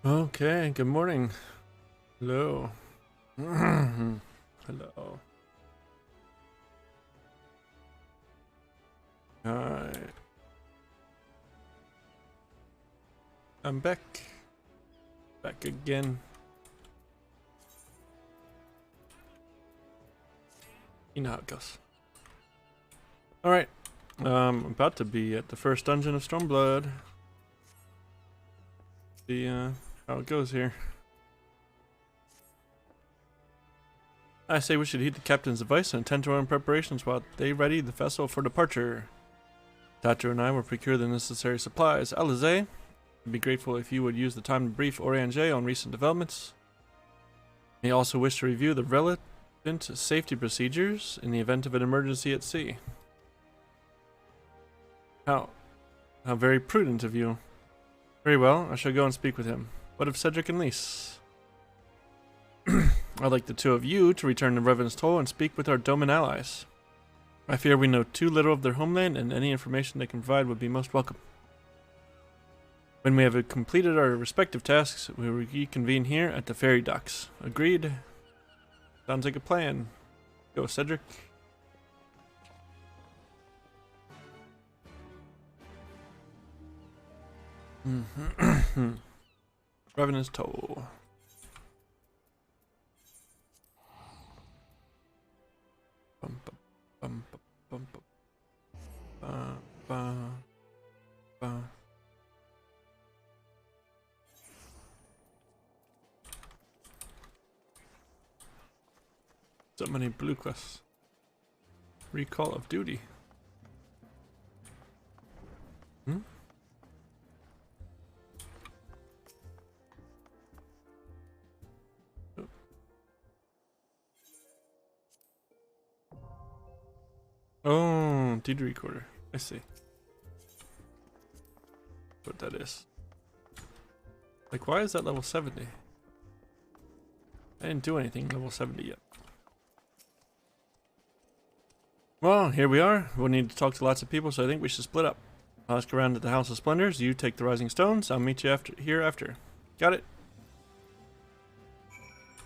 Okay, good morning. Hello. Hello. Alright. I'm back. Back again. You know how it goes. Alright. I'm about to be at the first dungeon of Stormblood. See how it goes here. I say we should heed the captain's advice and attend to our own preparations while they ready the vessel for departure. Thatcher and I will procure the necessary supplies. Alize, I'd be grateful if you would use the time to brief Oriange on recent developments. May also wish to review the relevant safety procedures in the event of an emergency at sea. How very prudent of you. Very well, I shall go and speak with him. What of Cedric and Lise? I'd like the two of you to return to Revan's Toll and speak with our Doman allies. I fear we know too little of their homeland, and any information they can provide would be most welcome. When we have completed our respective tasks, we will reconvene here at the ferry docks. Agreed? Sounds like a plan. Go, Cedric. Revenant's Toll. Bum, bum, bum, bum, bum, bum. So many blue quests. Recall of duty. Hmm? Oh, deed recorder. I see. What that is. Like, why is that level 70? I didn't do anything level 70 yet. Well, here we are. We'll need to talk to lots of people, so I think we should split up. I'll ask around at the House of Splendors. You take the Rising Stones. I'll meet you here after. Got it?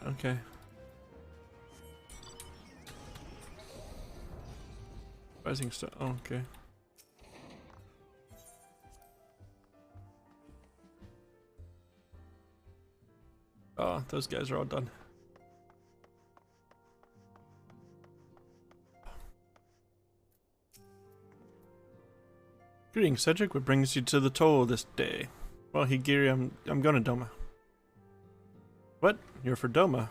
Okay. Rising Stone. Oh, okay. Oh, those guys are all done. Greetings, Cedric. What brings you to the toll this day? Well, Higiri, I'm going to Doma. What? You're for Doma?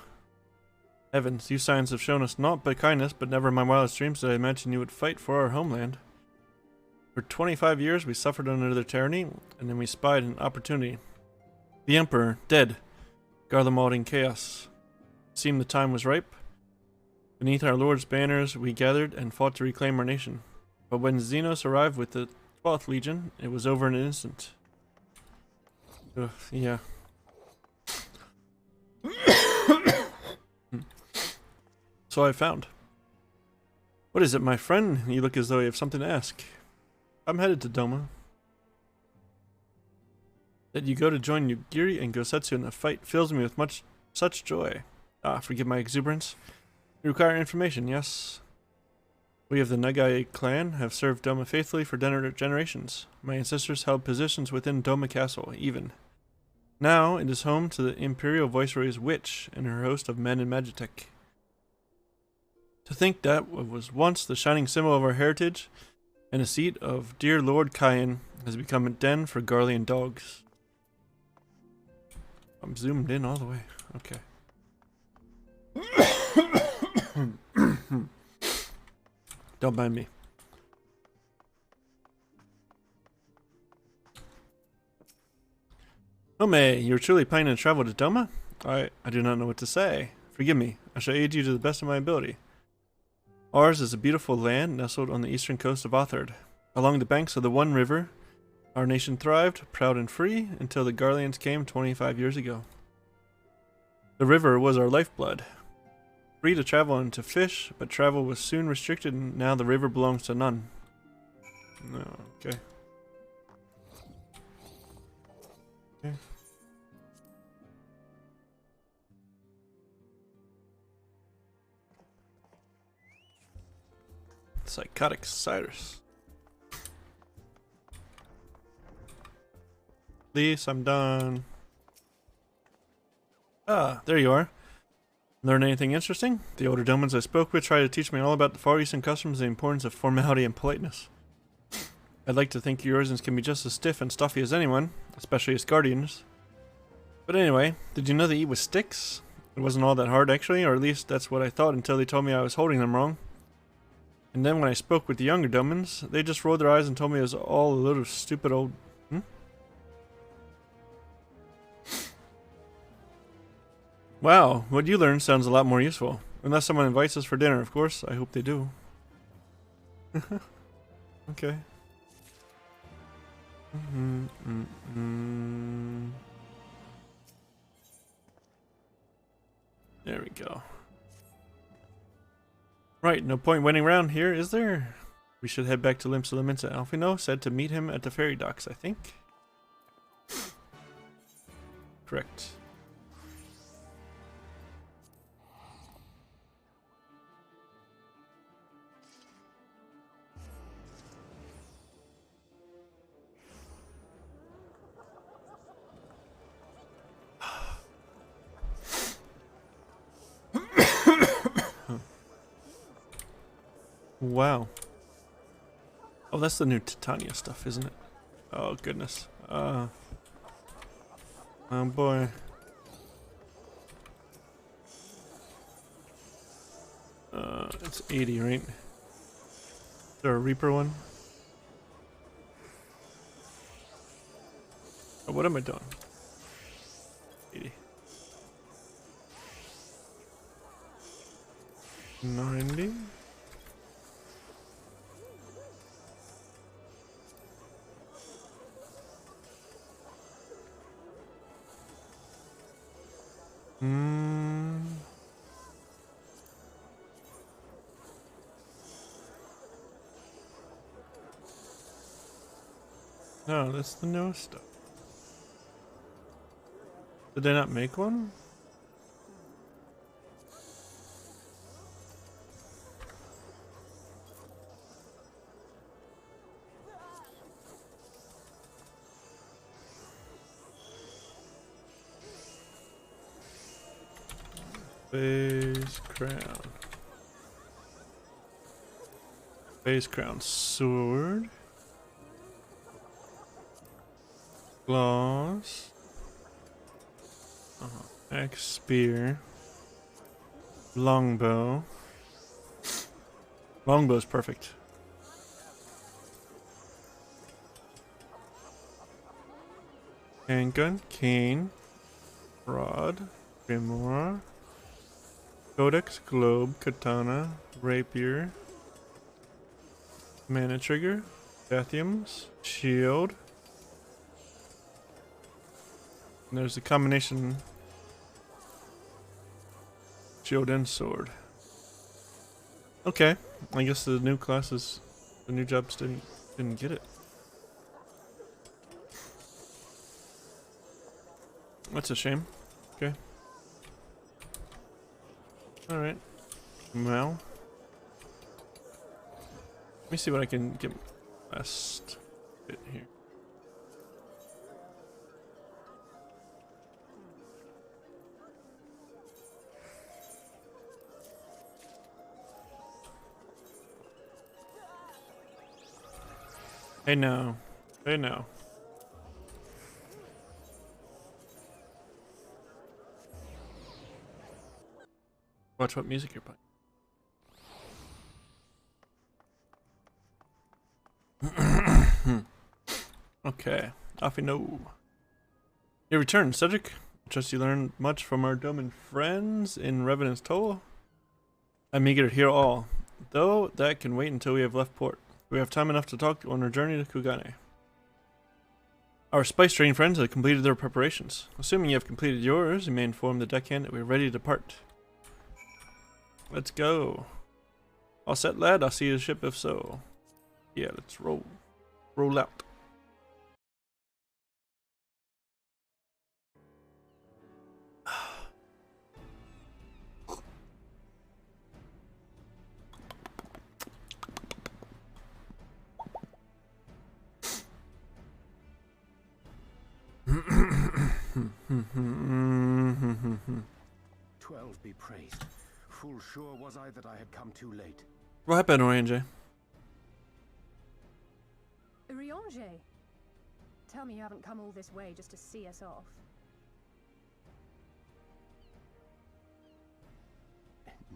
Heavens, you signs have shown us naught but kindness, but never in my wildest dreams did I imagine you would fight for our homeland. For 25 years we suffered under their tyranny, and then we spied an opportunity. The Emperor, dead. Garlemald in chaos. It seemed the time was ripe. Beneath our Lord's banners we gathered and fought to reclaim our nation. But when Xenos arrived with the 12th Legion, it was over in an instant. Ugh, yeah. So I found. What is it, my friend? You look as though you have something to ask. I'm headed to Doma. That you go to join Yugiri and Gosetsu in a fight fills me with such joy. Ah, forgive my exuberance. You require information, yes? We of the Nagai clan have served Doma faithfully for generations. My ancestors held positions within Doma Castle, even. Now it is home to the Imperial Viceroy's witch and her host of men in Magitech. To think that what was once the shining symbol of our heritage and a seat of dear Lord Kyan has become a den for Garlean dogs. I'm zoomed in all the way. Okay. Don't mind me. Ome, you're truly planning to travel to Doma? I do not know what to say. Forgive me. I shall aid you to the best of my ability. Ours is a beautiful land nestled on the eastern coast of Othard. Along the banks of the One River, our nation thrived, proud and free, until the Garleans came 25 years ago. The river was our lifeblood. Free to travel and to fish, but travel was soon restricted and now the river belongs to none. No, okay. Psychotic Cyrus. Please, I'm done. Ah, there you are. Learn anything interesting? The older domans I spoke with tried to teach me all about the Far Eastern customs and the importance of formality and politeness. I'd like to think yours can be just as stiff and stuffy as anyone, especially as guardians. But anyway, did you know they eat with sticks? It wasn't all that hard actually, or at least that's what I thought until they told me I was holding them wrong. And then when I spoke with the younger domans, they just rolled their eyes and told me it was all a little stupid old... Wow, what you learned sounds a lot more useful. Unless someone invites us for dinner, of course. I hope they do. Okay. There we go. Right, no point waiting around here, is there? We should head back to Limsa Laminsa. Alfino said to meet him at the ferry docks, I think. Correct. Wow. Oh, that's the new Titania stuff, isn't it? Oh, goodness. Oh, boy. It's 80, right? Is there a Reaper one? Oh, what am I doing? 80. 90. No, that's the newest stuff. Did they not make one? Base crown. Base crown sword. Claws. Axe spear. Longbow. Longbow's perfect. Handgun, cane, rod, grimoire, codex, globe, katana, rapier, mana trigger, bathiums, shield. And there's a combination shield and sword. Okay, I guess the new classes, the new jobs didn't get it. That's a shame. Okay. Alright. Well. Let me see what I can get last bit here. Hey now. Hey now. Watch what music you're playing. Okay. Off you know. You return, Cedric. Trust you learned much from our domain friends in Revenant's Toll. I'm eager to hear all, though that can wait until we have left port. We have time enough to talk on our journey to Kugane. Our spice trading friends have completed their preparations. Assuming you have completed yours, you may inform the deckhand that we are ready to depart. Let's go. All set, lad? I'll see you at the ship if so. Yeah, let's roll. Roll out. 12 be praised. Full sure was I that I had come too late. What happened, Oriange? Oriange? Tell me you haven't come all this way just to see us off.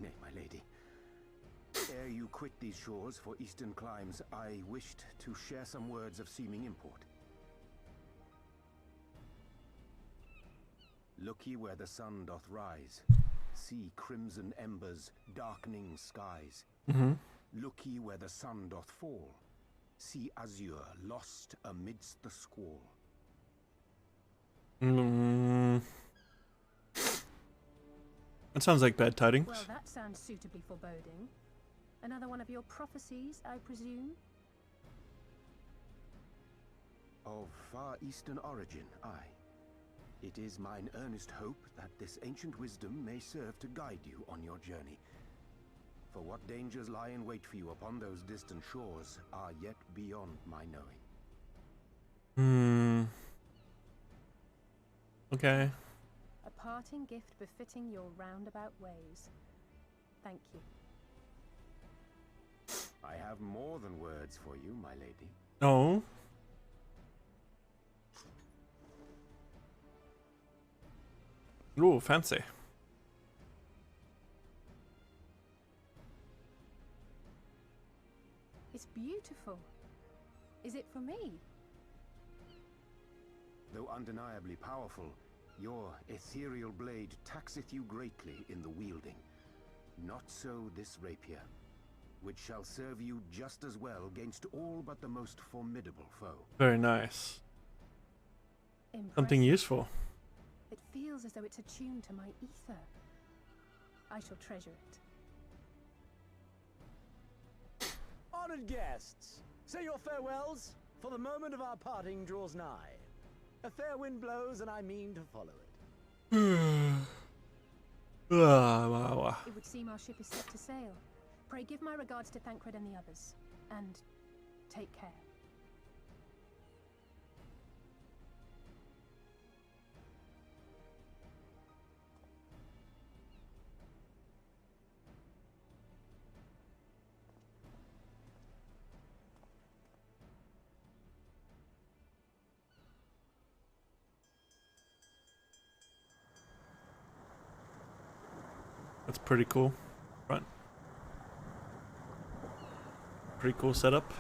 Nay, my lady. Ere you quit these shores for eastern climes, I wished to share some words of seeming import. Look ye where the sun doth rise. See crimson embers, darkening skies. Look ye where the sun doth fall. See azure lost amidst the squall. That sounds like bad tidings. Well, that sounds suitably foreboding. Another one of your prophecies, I presume? Of far eastern origin, aye. It is mine earnest hope that this ancient wisdom may serve to guide you on your journey. For what dangers lie in wait for you upon those distant shores are yet beyond my knowing. Okay. A parting gift befitting your roundabout ways. Thank you. I have more than words for you, my lady. Oh. Ooh, fancy. It's beautiful. Is it for me? Though undeniably powerful, your ethereal blade taxeth you greatly in the wielding. Not so this rapier, which shall serve you just as well against all but the most formidable foe. Very nice. Impressive. Something useful. It feels as though it's attuned to my ether. I shall treasure it. Honored guests, say your farewells, for the moment of our parting draws nigh. A fair wind blows, and I mean to follow it. It would seem our ship is set to sail. Pray give my regards to Thancred and the others, and take care. That's pretty cool. Front. Pretty cool setup.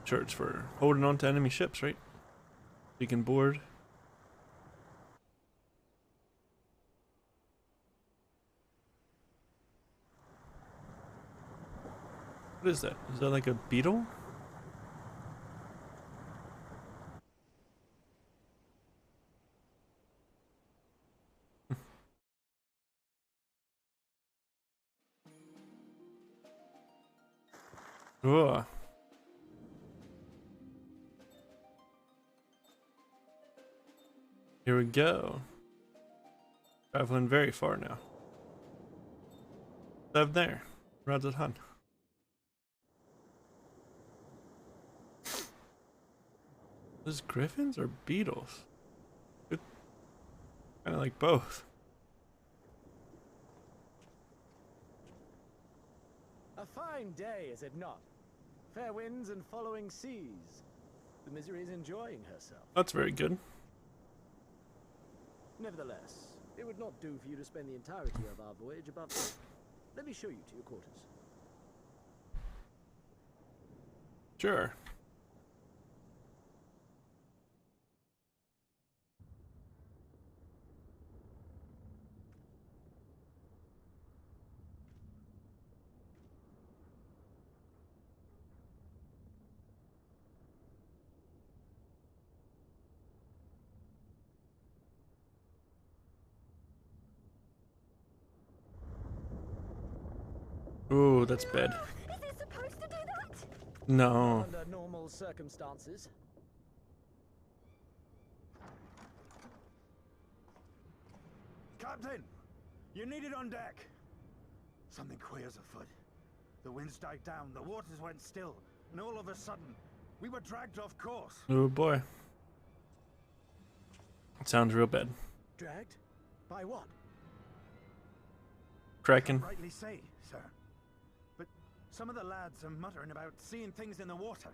Sure, it's for holding on to enemy ships, right? You can board. What is that? Is that like a beetle? Ugh. Here we go. Traveling very far now. Up there. Rods at Hun. Those griffins or beetles? Kind of like both. A fine day, is it not? Fair winds and following seas. The Misery is enjoying herself. That's very good. Nevertheless, it would not do for you to spend the entirety of our voyage above deck. Let me show you to your quarters. Sure. Ooh, that's bad. Is it supposed to do that? No. Under normal circumstances. Captain, you needed on deck. Something queer's afoot. The winds died down, the waters went still, and all of a sudden, we were dragged off course. Oh boy. sounds real bad. Dragged? By what? Kraken. Rightly say, sir. But some of the lads are muttering about seeing things in the water.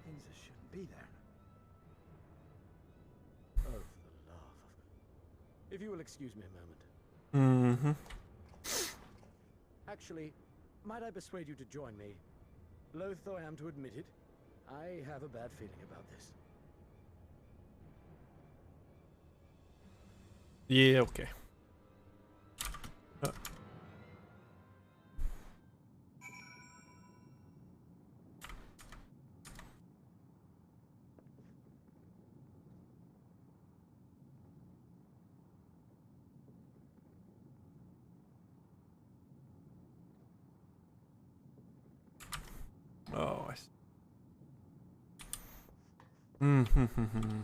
Things that shouldn't be there. Oh, for the love of... If you will excuse me a moment. Mm-hmm. Actually, might I persuade you to join me? Loath though I am to admit it, I have a bad feeling about this. Yeah, okay. Oh, I see. Mm-hmm.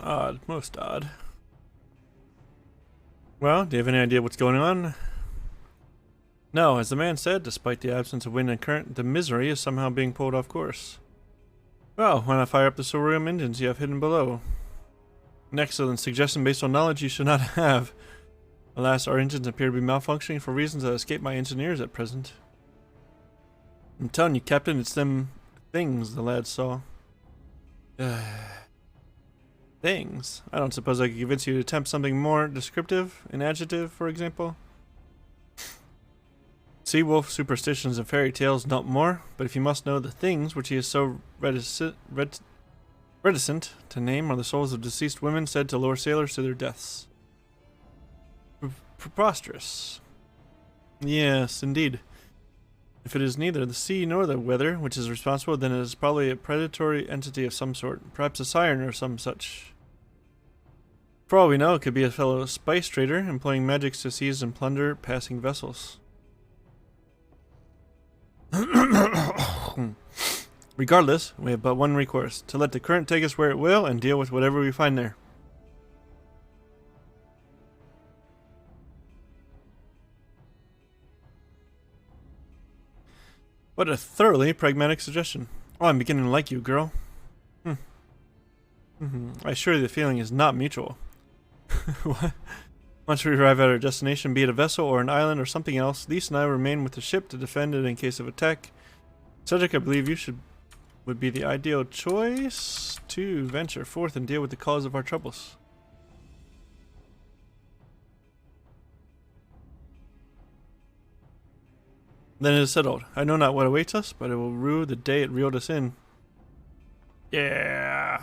Odd. Most odd. Well, do you have any idea what's going on? No, as the man said, despite the absence of wind and current, the misery is somehow being pulled off course. Well, why not fire up the sororium engines you have hidden below? An excellent suggestion based on knowledge you should not have. Alas, our engines appear to be malfunctioning for reasons that escape my engineers at present. I'm telling you, Captain, it's them things the lad saw. Things? I don't suppose I could convince you to attempt something more descriptive? An adjective, for example? Sea wolf superstitions and fairy tales, not more. But if you must know, the things which he is so reticent to name are the souls of deceased women said to lure sailors to their deaths. Preposterous. Yes, indeed. If it is neither the sea nor the weather which is responsible, then it is probably a predatory entity of some sort, perhaps a siren or some such. For all we know, it could be a fellow spice trader employing magics to seize and plunder passing vessels. Regardless, we have but one recourse, to let the current take us where it will and deal with whatever we find there. What a thoroughly pragmatic suggestion. Oh, I'm beginning to like you, girl. I assure you the feeling is not mutual. What? Once we arrive at our destination, be it a vessel or an island or something else, Lise and I remain with the ship to defend it in case of attack. Cedric, I believe you would be the ideal choice to venture forth and deal with the cause of our troubles. Then it is settled. I know not what awaits us, but it will rue the day it reeled us in. Yeah.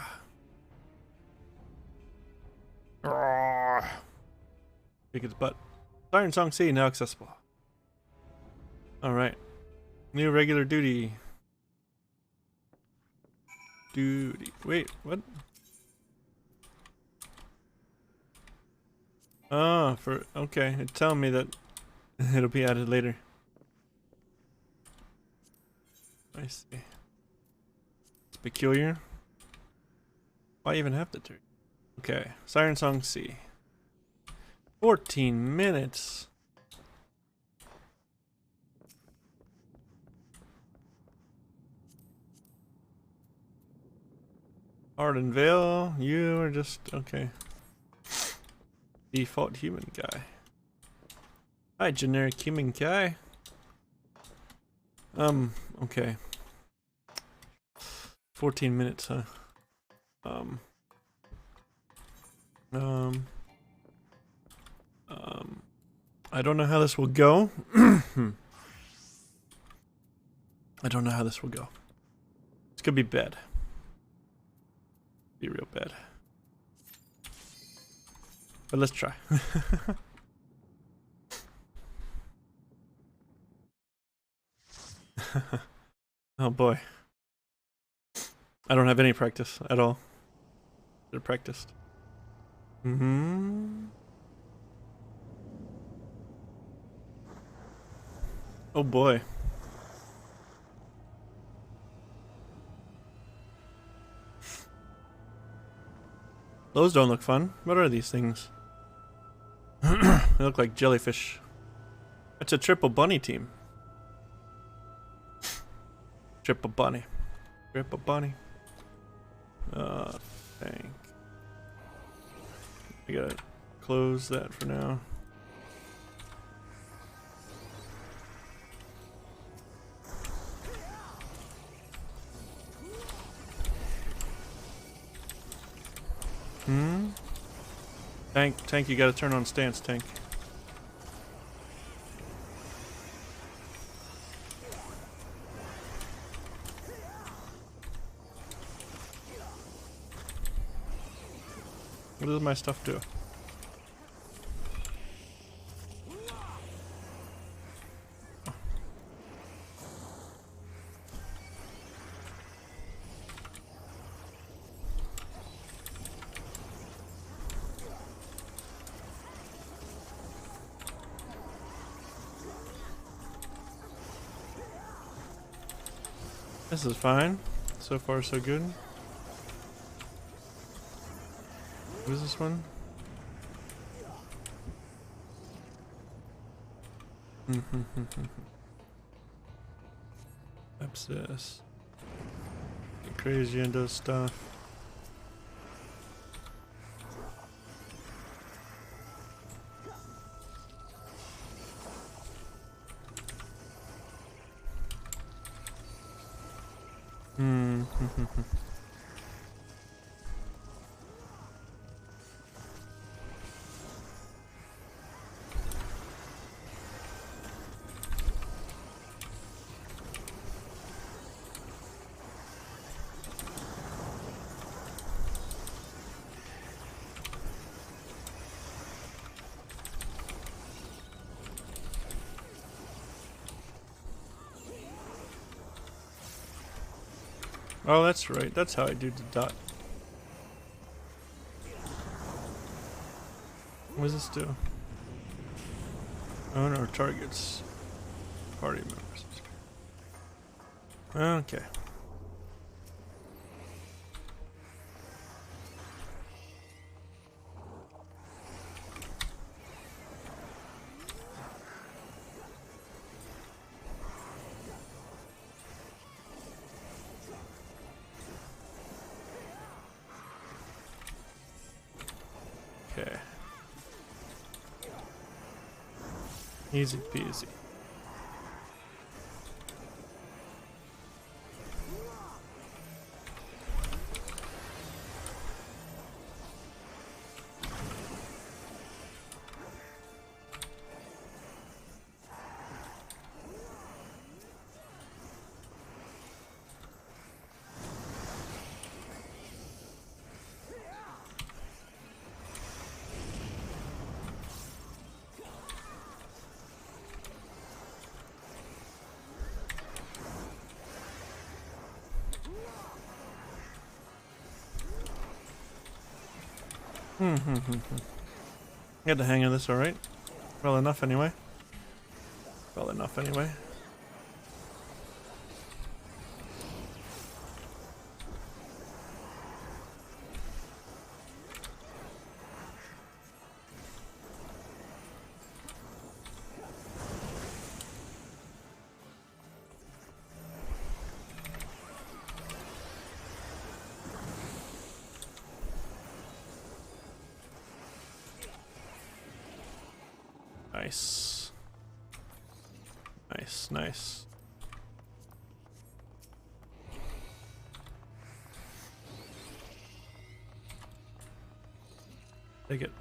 Kick its butt. Siren Song C now accessible. Alright. New regular duty. Wait, what? Oh, okay. It's telling me that it'll be added later. I see. It's peculiar. Why even have the turn? Okay. Siren Song C. 14 minutes. Arden Vale, you are just okay. Default human guy. Hi, generic human guy. Okay. 14 minutes, huh? I don't know how this will go. I don't know how this will go. It's gonna be bad. Be real bad. But let's try. Oh boy. I don't have any practice at all. Should have practiced. Oh boy. Those don't look fun. What are these things? They look like jellyfish. It's a triple bunny team. Triple bunny. Triple bunny. Tank. I gotta close that for now. Tank, you gotta turn on stance, Tank. What does my stuff do? This is fine. So far, so good. What is this one? Abscess. Get crazy and does stuff. Oh, that's right. That's how I do the dot. What does this do? Oh no, targets. Party members. Okay. Okay. Easy peasy. Get the hang of this, alright? Well enough anyway. Well enough anyway. Nice. Nice, nice. Take it.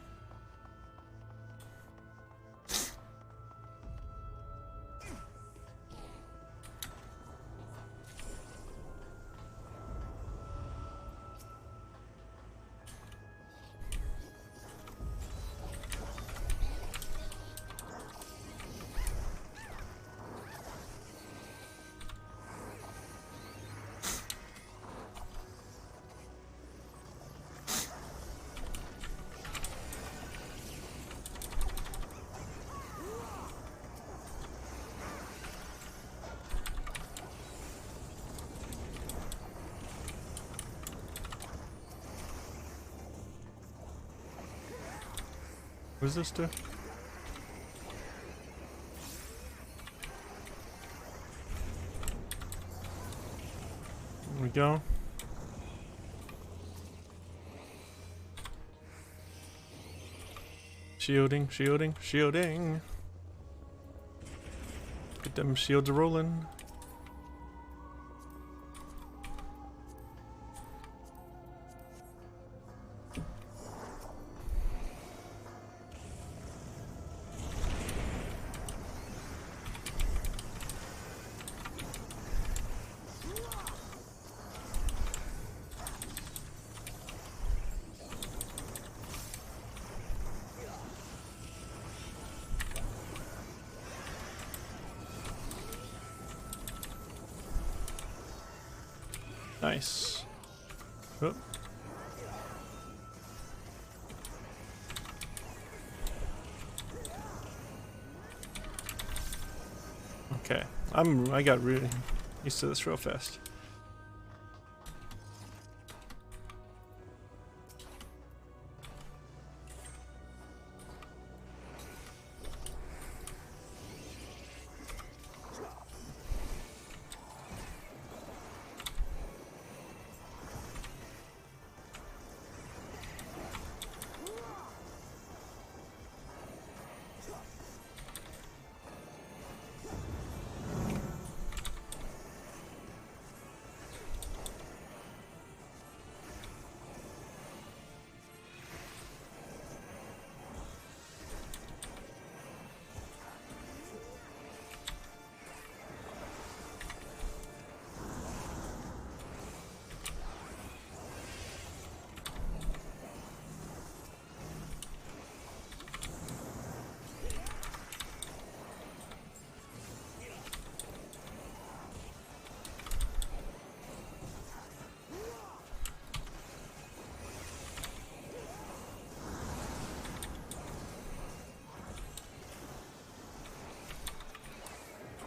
Who's this to? There we go. Shielding, shielding, shielding. Get them shields rolling. Nice. Oh. Okay, I got really used to this real fast.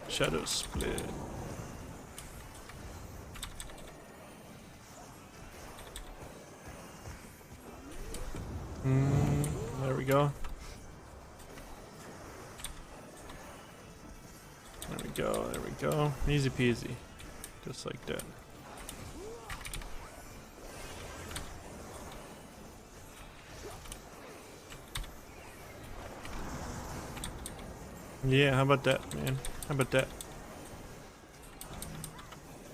Shadow split. There we go. There we go, there we go. Easy peasy. Just like that. Yeah, how about that, man? How about that?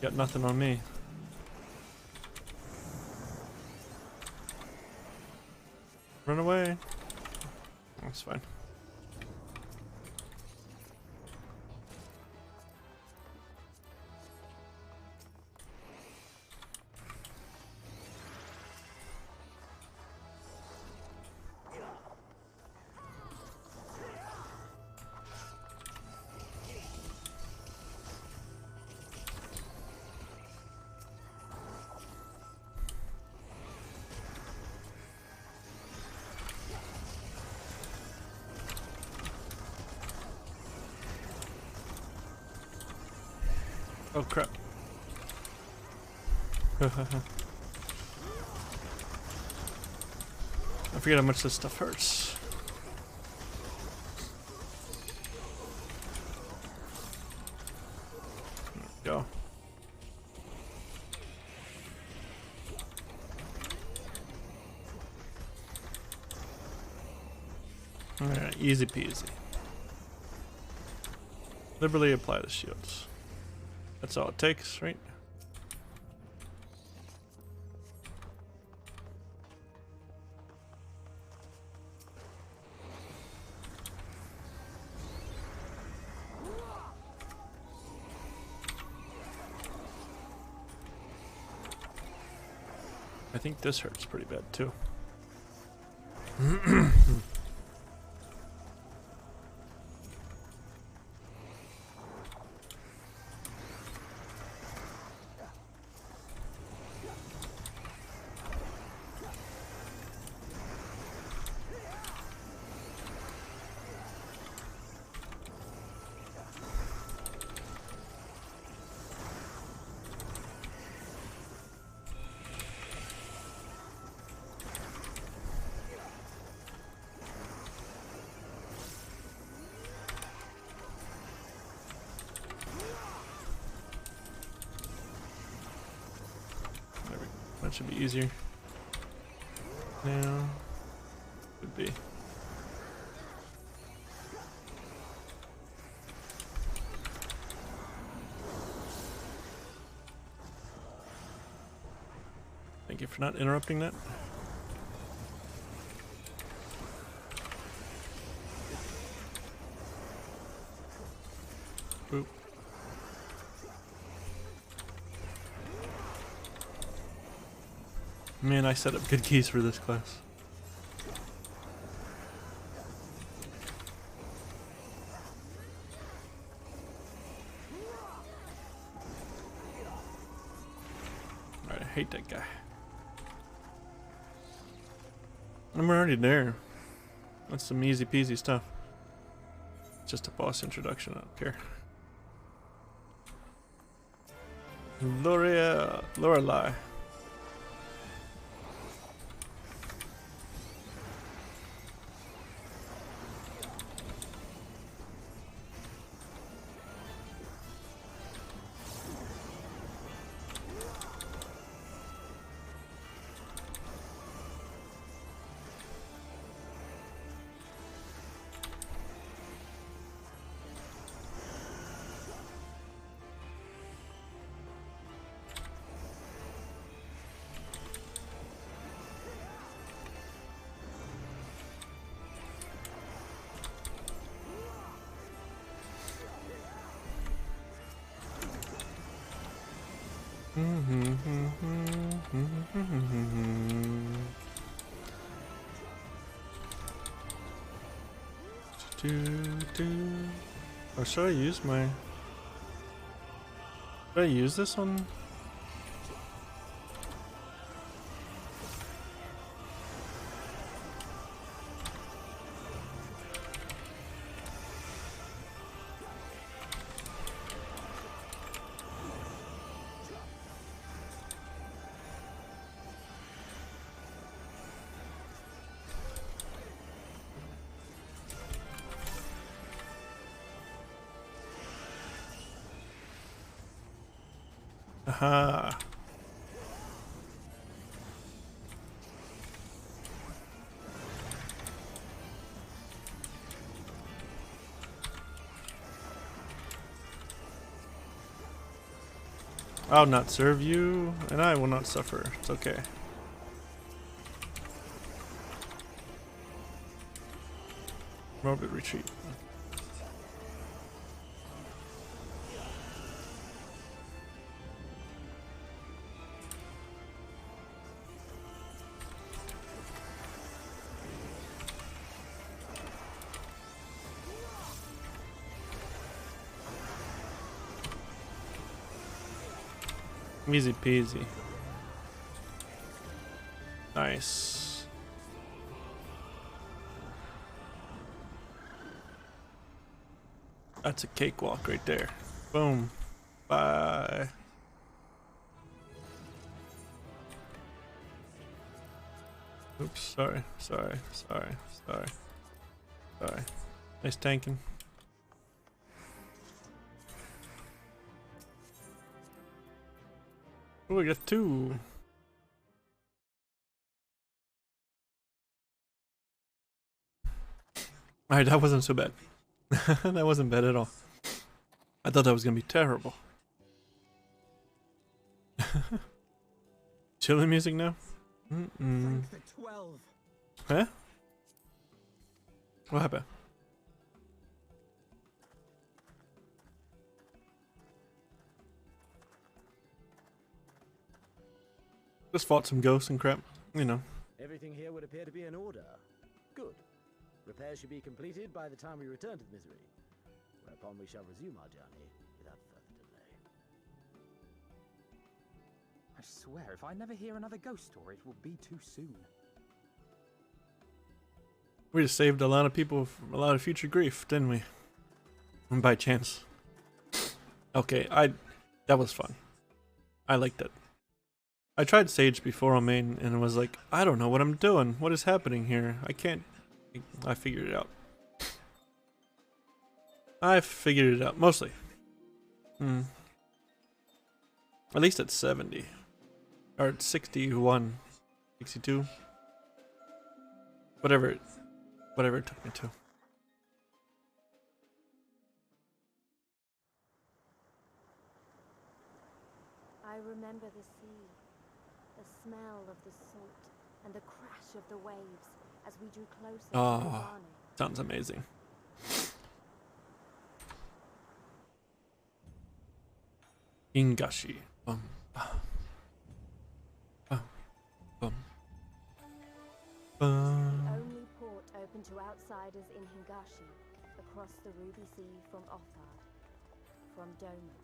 Got nothing on me. Run away. That's fine. Oh crap. I forget how much this stuff hurts. There we go. Alright, easy peasy. Liberally apply the shields. That's all it takes, right? I think this hurts pretty bad too. should be easier. Now, could be. Thank you for not interrupting that. Oop. Man, I set up good keys for this class. Alright, I hate that guy. I'm already there. That's some easy peasy stuff. Just a boss introduction, I don't care. Lorelei. Or should I use my... Should I use this one? Aha. I'll not serve you, and I will not suffer. It's okay. Morbid retreat. Easy peasy. Nice. That's a cakewalk right there. Boom. Bye. Oops, sorry. Nice tanking. Oh, we got two. Alright, that wasn't so bad. That wasn't bad at all. I thought that was gonna be terrible. Chilling music now? Thank the 12. Huh? What happened? Just fought some ghosts and crap, you know. Everything here would appear to be in order. Good. Repairs should be completed by the time we return to the misery, whereupon we shall resume our journey without further delay. I swear, if I never hear another ghost story, it will be too soon. We just saved a lot of people from a lot of future grief, didn't we? And by chance. Okay, that was fun. I liked it. I tried Sage before on main and was like, I don't know what I'm doing. What is happening here? I figured it out. I figured it out, mostly. At least at 70. Or 61. 62. Whatever it took me to. I remember the sea, the smell of the salt, and the crash of the waves as we drew closer to Oh, Kugani. sounds amazing. Hingashi. Bum, bum, bum, bum, The bum. only port open to outsiders in Hingashi, across the Ruby Sea from Othard, from Doma.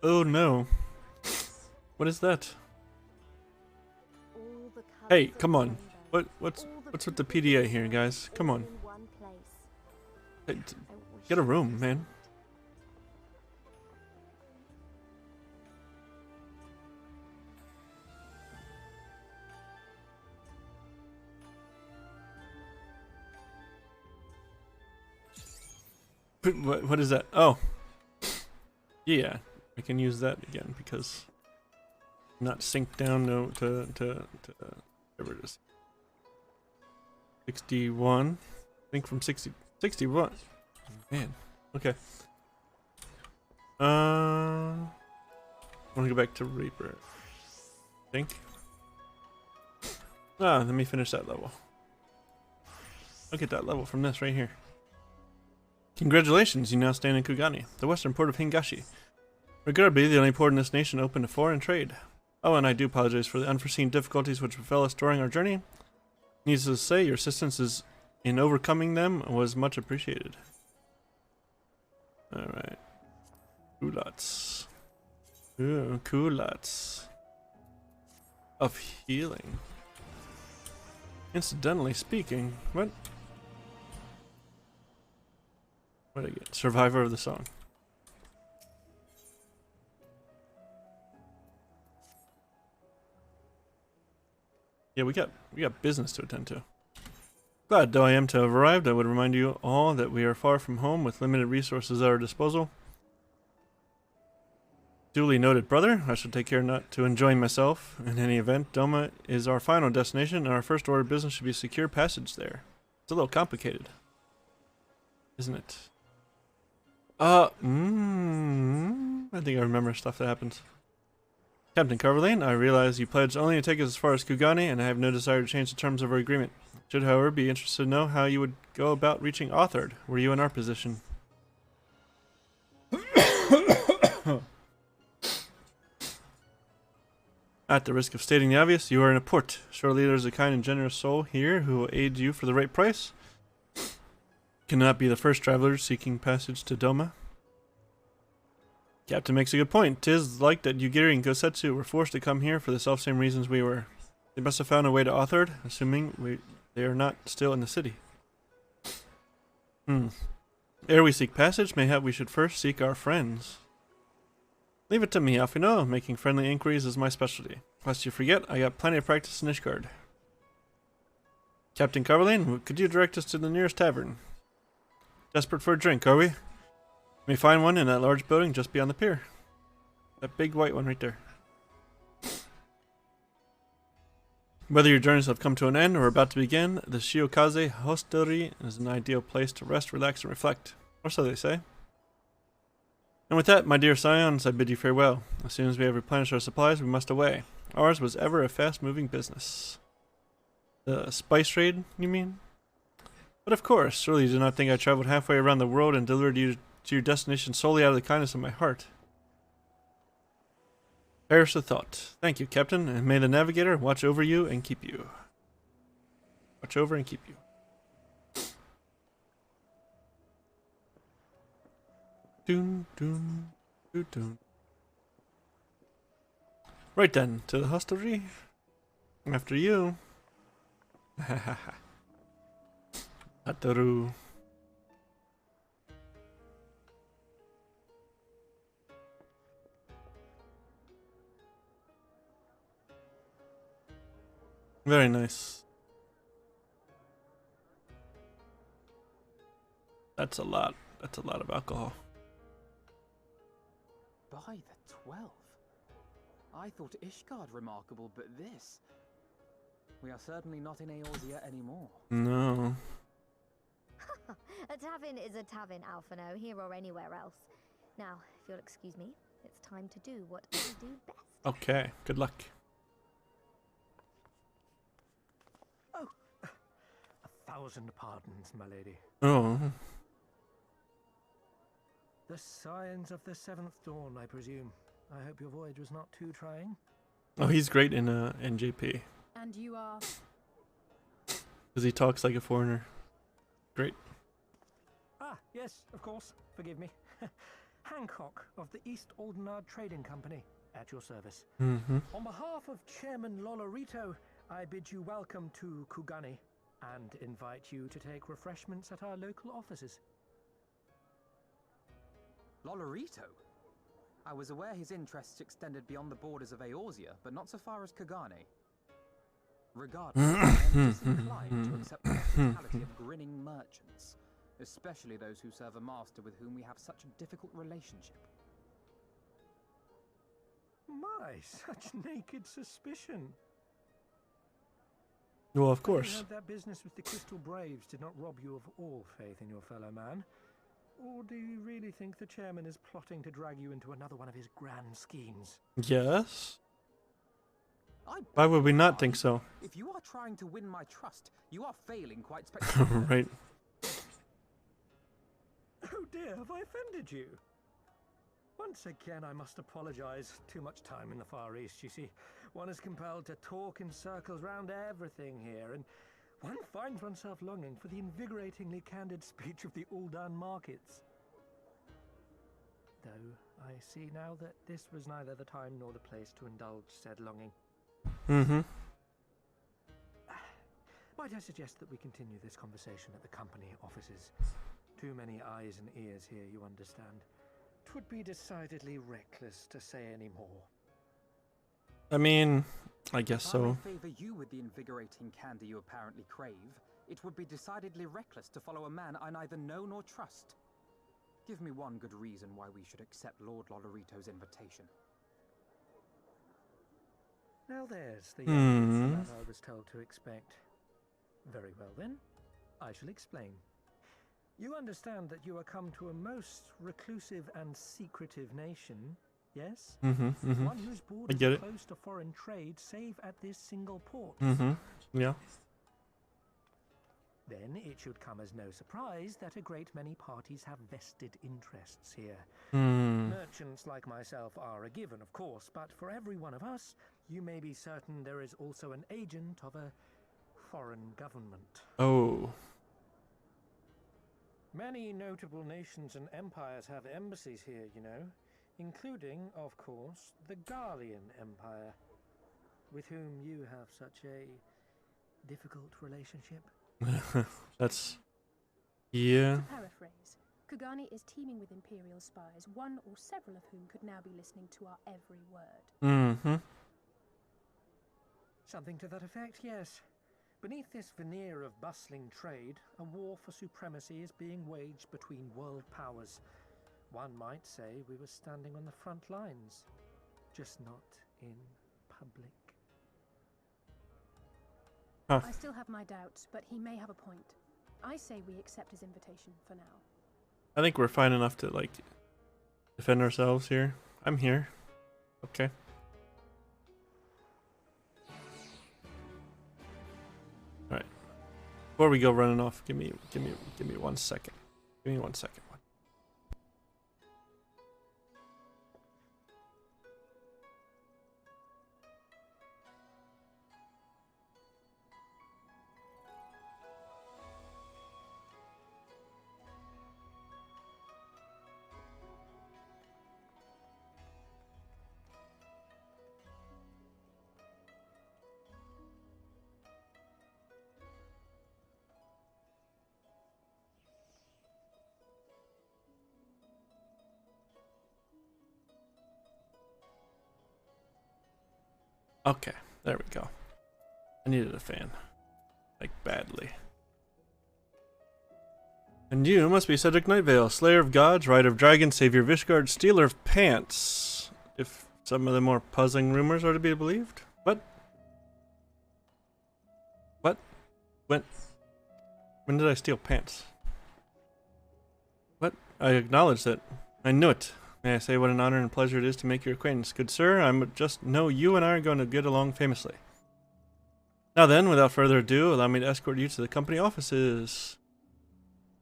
Oh no. What is that? All the Hey, colours of come the on. rainbow, What's all with the people PDA we here, know, guys? Come all on. in one place. Hey, I wish get a it room, was man. What is that? Oh. Yeah, I can use that again because not sink down to whatever it is. 61. I think from 61. Man. Okay. I want to go back to Reaper. I think. Let me finish that level. I'll get that level from this right here. Congratulations, you now stand in Kugani, the western port of Hingashi. Regrettably, the only port in this nation open to foreign trade. Oh, and I do apologize for the unforeseen difficulties which befell us during our journey. Needless to say, your assistance in overcoming them was much appreciated. Alright. Culottes. Ooh, culottes. Of healing. Incidentally speaking, what? What did I get? Survivor of the song. Yeah, we got business to attend to. Glad though I am to have arrived, I would remind you all that we are far from home with limited resources at our disposal. Duly noted, brother. I shall take care not to enjoy myself. In any event, Doma is our final destination, and our first order of business should be secure passage there. It's a little complicated, isn't it? I think I remember stuff that happens. Captain Carverlane, I realize you pledged only to take us as far as Kugani, and I have no desire to change the terms of our agreement. Should, however, be interested to know how you would go about reaching Othard, were you in our position. At the risk of stating the obvious, you are in a port. Surely there's a kind and generous soul here who will aid you for the right price. Cannot be the first traveler seeking passage to Doma. Captain makes a good point. 'Tis like that Yugiri and Gosetsu were forced to come here for the selfsame reasons we were. They must have found a way to Othard, assuming they are not still in the city. Ere we seek passage, mayhap we should first seek our friends. Leave it to me, Alfino. Making friendly inquiries is my specialty. Lest you forget, I got plenty of practice in Ishgard. Captain Carverlane, could you direct us to the nearest tavern? Desperate for a drink, are we? You may find one in that large building just beyond the pier. That big white one right there. Whether your journeys have come to an end or are about to begin, the Shiokaze Hostelry is an ideal place to rest, relax, and reflect. Or so they say. And with that, my dear scions, I bid you farewell. As soon as we have replenished our supplies, we must away. Ours was ever a fast-moving business. The spice trade, you mean? But of course, surely you do not think I traveled halfway around the world and delivered you to your destination solely out of the kindness of my heart. Perish the thought. Thank you, Captain, and may the Navigator watch over you and keep you. Watch over and keep you. Doon, doon, doon, doon. Right then, to the hostelry. After you. Ataru. Very nice. That's a lot. That's a lot of alcohol. By the 12. I thought Ishgard remarkable, but this... We are certainly not in Eorzea anymore. No. A tavern is a tavern, Alphino, here or anywhere else. Now, if you'll excuse me, it's time to do what I do best. Okay, good luck. Oh, 1,000 pardons, my lady. Oh. The signs of the seventh dawn, I presume. I hope your voyage was not too trying. Oh, he's great in NJP. And you are... Because he talks like a foreigner. Great. Ah, yes, of course. Forgive me. Hancock of the East Aldenard Trading Company, at your service. Mm-hmm. On behalf of Chairman Lolorito, I bid you welcome to Kugani and invite you to take refreshments at our local offices. Lolorito? I was aware his interests extended beyond the borders of Eorzea, but not so far as Kugani. Regardless, I am disinclined to accept the hospitality of grinning merchants, especially those who serve a master with whom we have such a difficult relationship. My, such naked suspicion. Well, of You course. heard that business with the Crystal Braves did not rob you of all faith in your fellow man? Or do you really think the chairman is plotting to drag you into another one of his grand schemes? Yes. Why would we not think so? If you are trying to win my trust, you are failing quite spectacularly. Right. Oh dear, have I offended you? Once again, I must apologize. Too much time in the Far East, you see. One is compelled to talk in circles round everything here, and one finds oneself longing for the invigoratingly candid speech of the Uldan markets. Though, I see now that this was neither the time nor the place to indulge said longing. Mm-hmm. Might I suggest that we continue this conversation at the company offices? Too many eyes and ears here, you understand. 'Twould be decidedly reckless to say any more. I mean, I guess If I may so. favor you with the invigorating candy you apparently crave, it would be decidedly reckless to follow a man I neither know nor trust. Give me one good reason why we should accept Lord Lolorito's invitation. Now there's the young Hmm. that I was told to expect. Very well then, I shall explain. You understand that you are come to a most reclusive and secretive nation, yes? Mm-hmm. Mm-hmm. One whose borders get are it. close to foreign trade, save at this single port. Mm-hmm. Yeah. Then it should come as no surprise that a great many parties have vested interests here. Hmm. Merchants like myself are a given, of course, but for every one of us, you may be certain there is also an agent of a foreign government. Oh. Many notable nations and empires have embassies here, you know, including, of course, the Garlean Empire, with whom you have such a difficult relationship. That's... Yeah. To paraphrase, Kugani is teeming with Imperial spies, one or several of whom could now be listening to our every word. Mm-hmm. Something to that effect, yes. Beneath this veneer of bustling trade, a war for supremacy is being waged between world powers. One might say we were standing on the front lines, just not in public. Huh. I still have my doubts, but he may have a point. I say we accept his invitation for now. I think we're fine enough to, like, defend ourselves here. I'm here. Okay. Alright. Before we go running off, give me 1 second. Give me 1 second. Okay, there we go. I needed a fan. Like, badly. And you must be Cedric Nightvale, Slayer of Gods, Rider of Dragons, Savior of Ishgard, Stealer of Pants. If some of the more puzzling rumors are to be believed. What? What? When did I steal pants? What? I acknowledge that. I knew it. May I say what an honor and pleasure it is to make your acquaintance. Good sir, I just know you and I are going to get along famously. Now then, without further ado, allow me to escort you to the company offices.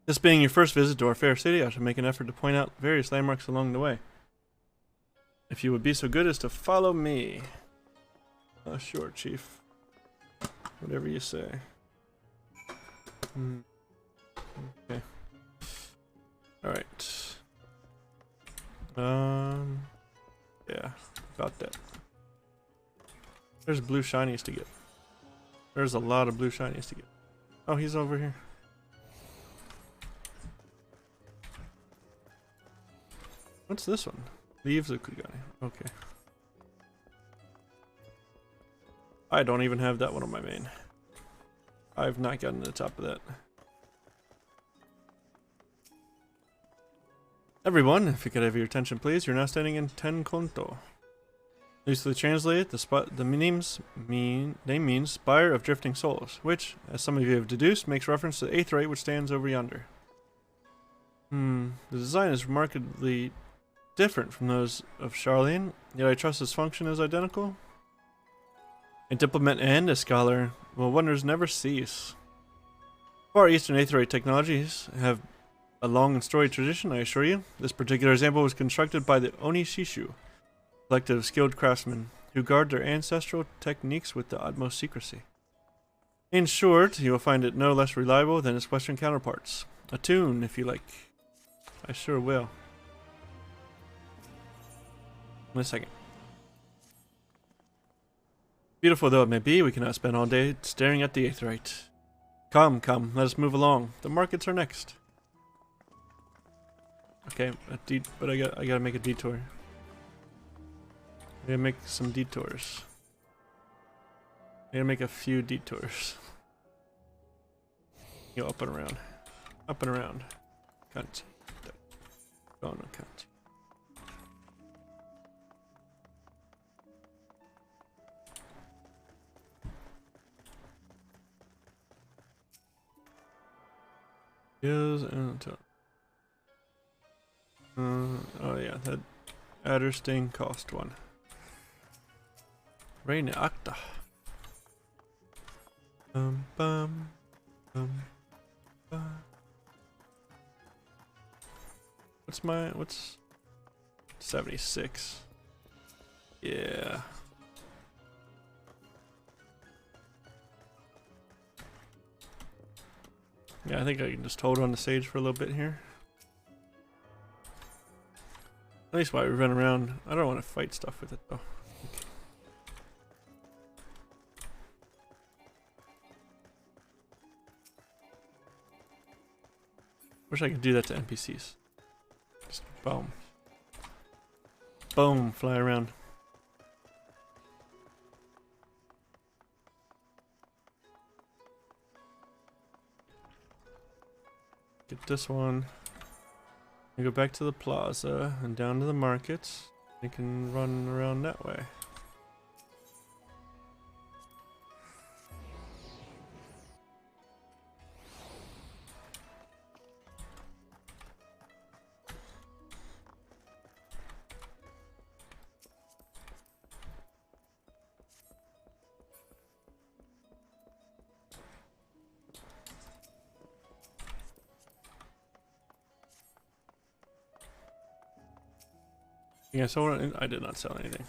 This being your first visit to our fair city, I shall make an effort to point out various landmarks along the way. If you would be so good as to follow me. Sure, Chief. Whatever you say. Okay. Alright. Yeah, about that. There's blue shinies to get. There's a lot of blue shinies to get. Oh, he's over here. What's this one? Leaves of Kugani. Okay. I don't even have that one on my main. I've not gotten to the top of that. Everyone, if you could have your attention please, you're now standing in Ten Konto. Loosely translated, the names mean Spire of Drifting Souls, which, as some of you have deduced, makes reference to the Aetheryte which stands over yonder. The design is remarkably different from those of Charlene, yet I trust its function is identical. A diplomat and a scholar, well, wonders never cease. Far Eastern Aetheryte technologies have a long and storied tradition, I assure you. This particular example was constructed by the Oni Shishu, collective of skilled craftsmen, who guard their ancestral techniques with the utmost secrecy. In short, you will find it no less reliable than its Western counterparts. A tune, if you like. I sure will. In a second. Beautiful though it may be, we cannot spend all day staring at the Aetheryte. Come, let us move along. The markets are next. Okay, but I gotta make a detour. I gotta make some detours. I gotta make a few detours. Go up and around. Up and around. Cunt. Oh no, cunt. Is oh yeah, that adder sting cost one. Reine Acta. What's 76? Yeah. Yeah, I think I can just hold on the sage for a little bit here. At least while we run around. I don't want to fight stuff with it though. Okay. Wish I could do that to NPCs. Just boom. Boom, fly around. Get this one. We go back to the plaza and down to the markets. We can run around that way. Yeah, so I did not sell anything.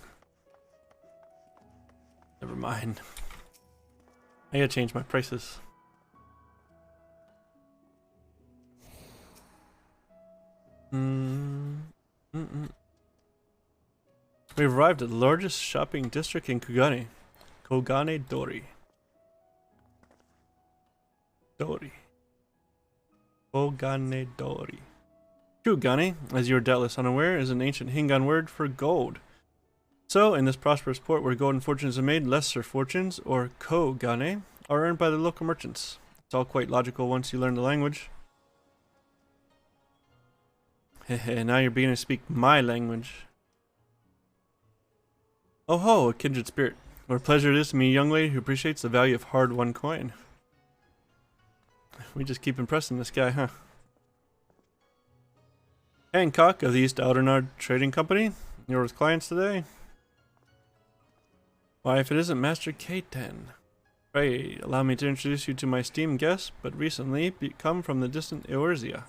Never mind. I gotta change my prices. We've arrived at the largest shopping district in Kugane. Kogane Dori. Kogane Dori. Kugane, as you are doubtless unaware, is an ancient Hingan word for gold. So, in this prosperous port where golden fortunes are made, lesser fortunes, or kogane, are earned by the local merchants. It's all quite logical once you learn the language. Hehe, now you're beginning to speak my language. Oh ho, a kindred spirit. What a pleasure it is to meet a young lady who appreciates the value of hard-won coin. We just keep impressing this guy, huh? Hancock of the East Aldernard Trading Company. You're with clients today? Why, if it isn't Master K10. Pray, allow me to introduce you to my esteemed guest, but recently come from the distant Eorzea.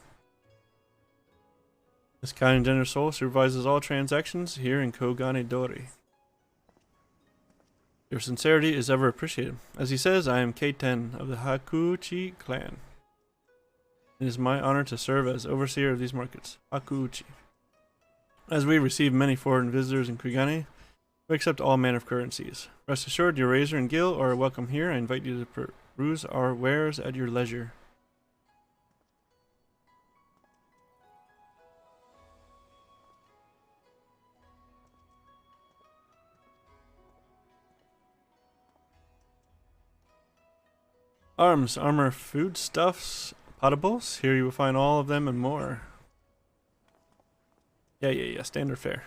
This kind and generous soul supervises all transactions here in Kogane Dori. Your sincerity is ever appreciated. As he says, I am K10 of the Hakuuchi clan. It is my honor to serve as overseer of these markets. Hakuuchi. As we receive many foreign visitors in Kogane, we accept all manner of currencies. Rest assured, your razor and gill are welcome here. I invite you to peruse our wares at your leisure. Arms, armor, foodstuffs, potables. Here you will find all of them and more. Yeah. Standard fare.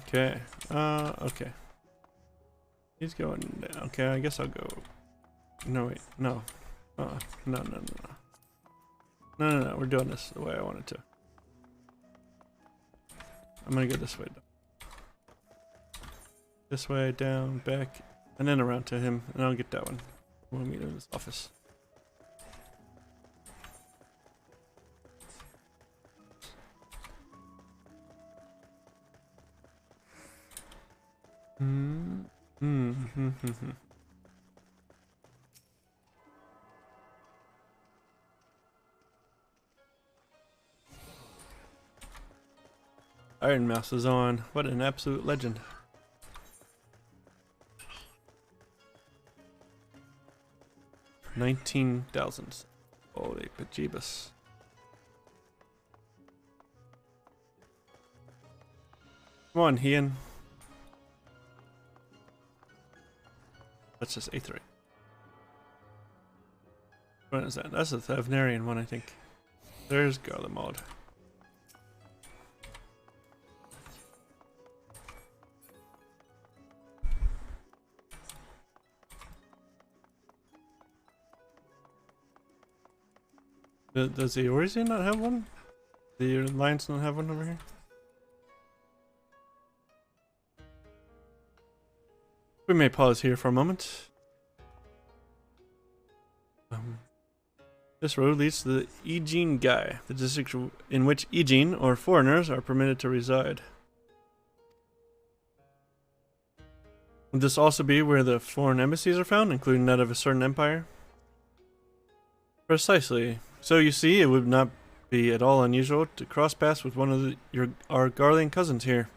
Okay. Okay. He's going down. Okay, I guess I'll go. No, wait. No. No. No. We're doing this the way I wanted to. I'm gonna go this way. This way, down, back, and then around to him, and I'll get that one. We'll meet him in his office. Iron Mouse is on. What an absolute legend. $19,000. Holy bejeebus. Come on, Ian. That's just A3. What is that? That's the Thavnarian one, I think. There's Garlemald. Does the Eorzea not have one? The Alliance not have one over here? We may pause here for a moment. This road leads to the Ijin Gai, the district in which Ijin, or foreigners, are permitted to reside. Would this also be where the foreign embassies are found, including that of a certain empire? Precisely. So you see, it would not be at all unusual to cross paths with one of our Garlean cousins here.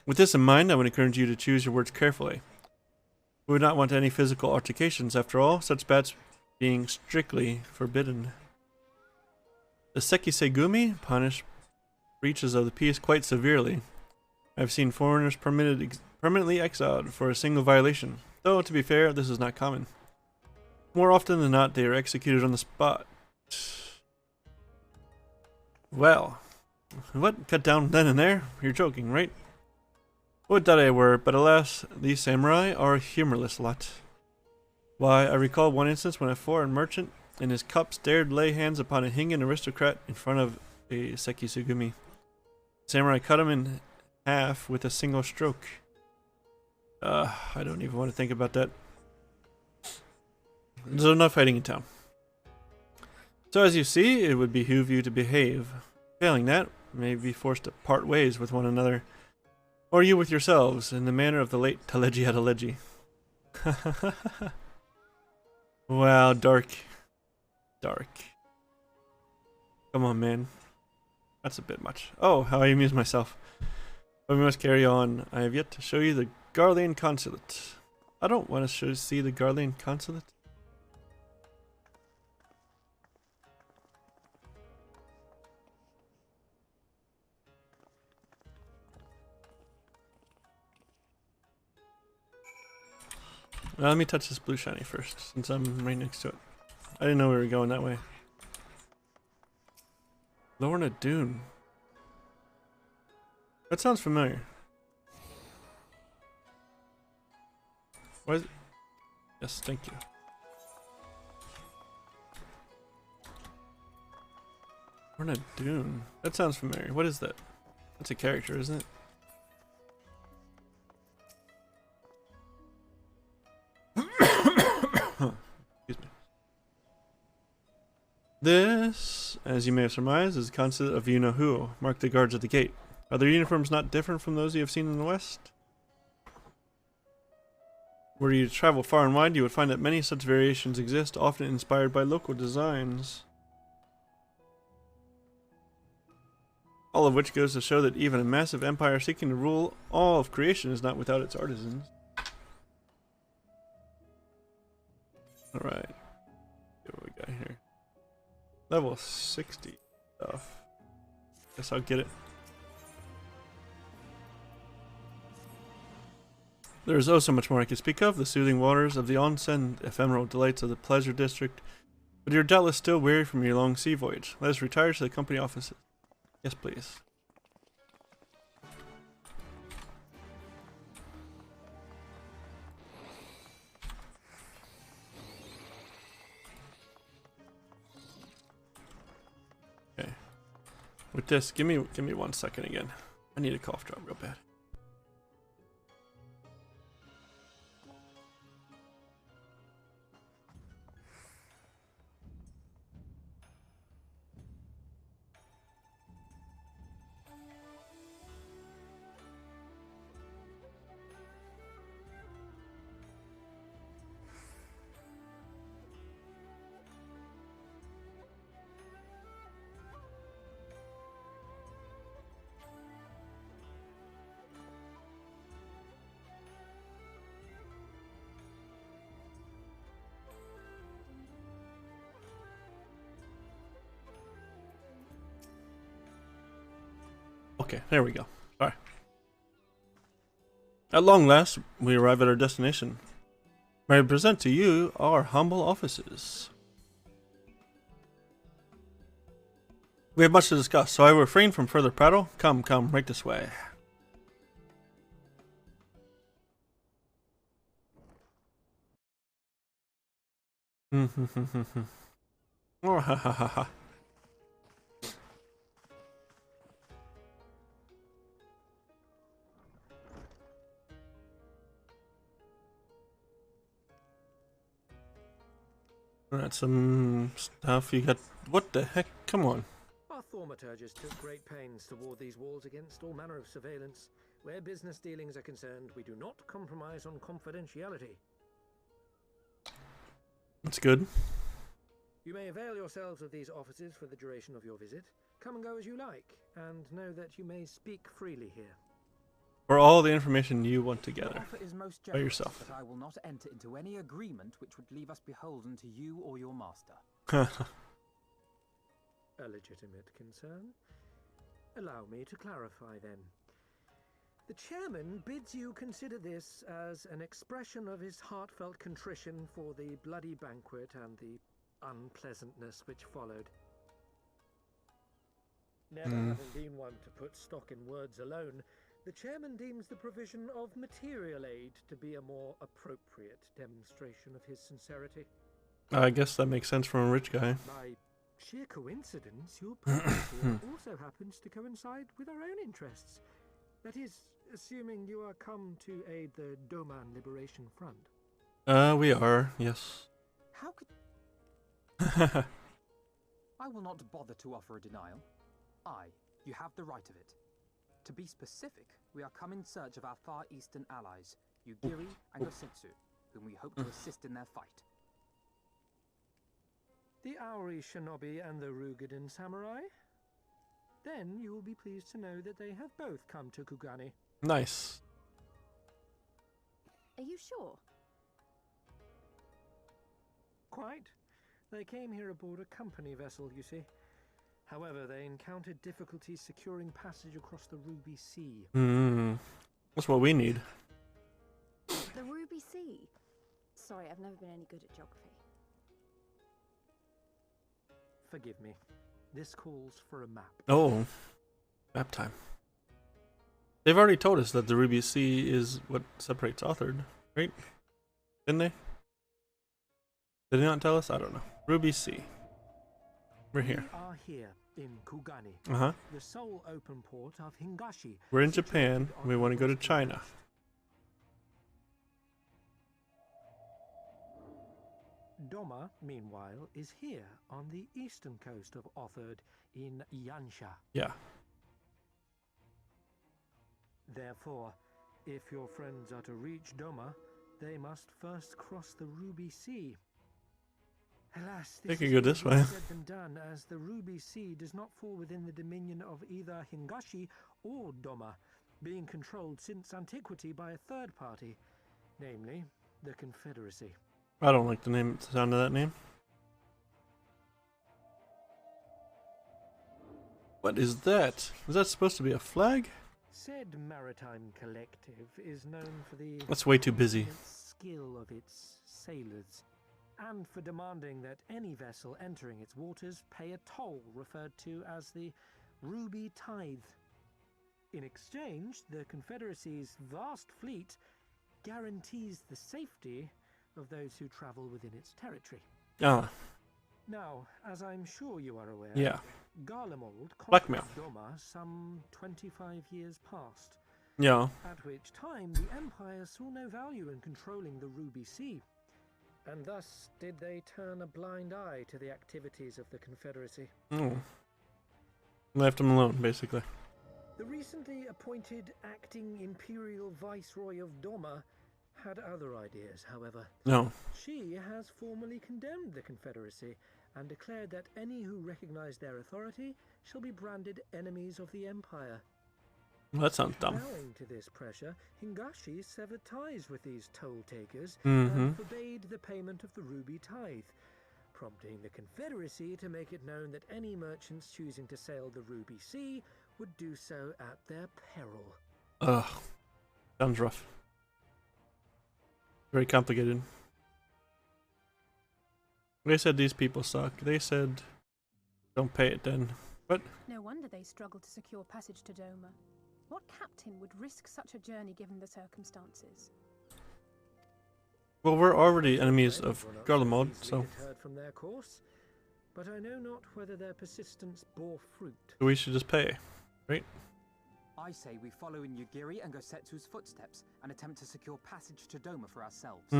With this in mind, I would encourage you to choose your words carefully. We would not want any physical altercations, after all, such bats being strictly forbidden. The Sekisegumi punish breaches of the peace quite severely. I have seen foreigners permanently exiled for a single violation, though, to be fair, this is not common. More often than not, they are executed on the spot. Well, what? Cut down then and there? You're joking, right? Would that I were, but alas, these samurai are a humorless lot. Why, I recall one instance when a foreign merchant in his cups dared lay hands upon a Hingan aristocrat in front of a Sekisugumi. Samurai cut him in half with a single stroke. I don't even want to think about that. There's enough fighting in town. So as you see, it would behoove you to behave. Failing that, you may be forced to part ways with one another, or you with yourselves, in the manner of the late Taleji Adaleji. Wow, dark. Dark. Come on, man. That's a bit much. Oh, how I amuse myself. But we must carry on. I have yet to show you the Garlean consulate. I don't want to see the Garlean consulate. Now let me touch this blue shiny first, since I'm right next to it. I didn't know we were going that way. Lorna Dune. That sounds familiar. Why is it? Yes, thank you. Lorna Dune. That sounds familiar. What is that? That's a character, isn't it? Excuse me. This, as you may have surmised, is the consulate of you-know-who. Mark the guards at the gate. Are their uniforms not different from those you have seen in the West? Were you to travel far and wide, you would find that many such variations exist, often inspired by local designs. All of which goes to show that even a massive empire seeking to rule all of creation is not without its artisans. Alright. What we got here? Level 60 stuff. Guess I'll get it. There is oh so much more I could speak of, the soothing waters of the onsen, ephemeral delights of the pleasure district. But you're doubtless still weary from your long sea voyage. Let us retire to the company offices. Yes, please. Okay. With this, give me 1 second again. I need a cough drop real bad. Okay, there we go. Alright. At long last, we arrive at our destination. May I present to you our humble offices. We have much to discuss, so I refrain from further prattle. Come, right this way. Oh, ha ha ha ha. Alright, some stuff you got. What the heck? Come on. Our thaumaturgist took great pains to ward these walls against all manner of surveillance. Where business dealings are concerned, we do not compromise on confidentiality. That's good. You may avail yourselves of these offices for the duration of your visit. Come and go as you like, and know that you may speak freely here. For all the information you want to Your gather offer is most by generous, yourself. but I will not enter into any agreement which would leave us beholden to you or your master. A legitimate concern. Allow me to clarify then. The chairman bids you consider this as an expression of his heartfelt contrition for the bloody banquet and the unpleasantness which followed. Never having been one to put stock in words alone, the chairman deems the provision of material aid to be a more appropriate demonstration of his sincerity. I guess that makes sense from a rich guy. By sheer coincidence, your presence here also happens to coincide with our own interests. That is, assuming you are come to aid the Doman Liberation Front. We are, yes. How could... I will not bother to offer a denial. You have the right of it. To be specific, we are come in search of our Far Eastern allies, Yugiri and Gosetsu, whom we hope to assist in their fight. The Aori Shinobi and the Rugadan Samurai? Then you will be pleased to know that they have both come to Kugani. Nice. Are you sure? Quite. They came here aboard a company vessel, you see. However, they encountered difficulties securing passage across the Ruby Sea. That's what we need. The Ruby Sea? Sorry, I've never been any good at geography. Forgive me. This calls for a map. Oh, map time. They've already told us that the Ruby Sea is what separates Authored, right? Didn't they? Did they not tell us? I don't know. Ruby Sea. We're here. We are here in Kugani, Uh-huh. the sole open port of Hingashi. We're in situated Japan. on We the want to go to western China. coast. Doma, meanwhile, is here on the eastern coast of Authored in Yansha. Yeah. Therefore, if your friends are to reach Doma, they must first cross the Ruby Sea. Alas, They this could is go this easier way. said than done, as the Ruby Sea does not fall within the dominion of either Hingashi or Doma, being controlled since antiquity by a third party, namely the Confederacy. I don't like the sound of that name. What is that? Is that supposed to be a flag? Said maritime collective is known for the That's way too busy. consummate skill of its sailors, and for demanding that any vessel entering its waters pay a toll referred to as the Ruby Tithe. In exchange, the Confederacy's vast fleet guarantees the safety of those who travel within its territory. Ah, Now, as I'm sure you are aware, yeah. Garlemald Blackmail. conquered Doma some 25 years past, Yeah. at which time the Empire saw no value in controlling the Ruby Sea, and thus did they turn a blind eye to the activities of the Confederacy. Oh. Left him alone, basically. The recently appointed acting Imperial Viceroy of Doma had other ideas, however. No. She has formally condemned the Confederacy and declared that any who recognize their authority shall be branded enemies of the Empire. Well, that sounds dumb. Bowing to this pressure, Hingashi severed ties with these toll takers Mm-hmm. and forbade the payment of the Ruby Tithe, prompting the Confederacy to make it known that any merchants choosing to sail the Ruby Sea would do so at their peril. Ugh. Sounds rough. Very complicated. They said these people suck. They said don't pay it then. What? No wonder they struggled to secure passage to Doma. What captain would risk such a journey given the circumstances? Well, we're already enemies of Were not Garlemald, easily so deterred from their course, but I know not whether their persistence bore fruit. we should just pay. I say we follow in Yugiri and Gosetsu's footsteps and attempt to secure passage to Doma for ourselves.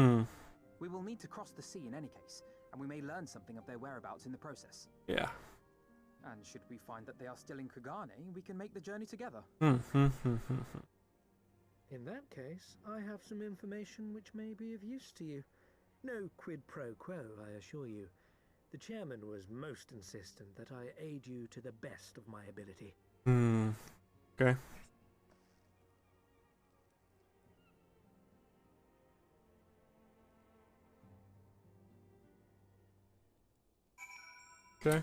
We will need to cross the sea in any case, and we may learn something of their whereabouts in the process. Yeah. And should we find that they are still in Kugane, we can make the journey together. In that case, I have some information which may be of use to you. No quid pro quo, I assure you. The chairman was most insistent that I aid you to the best of my ability. Okay. Okay.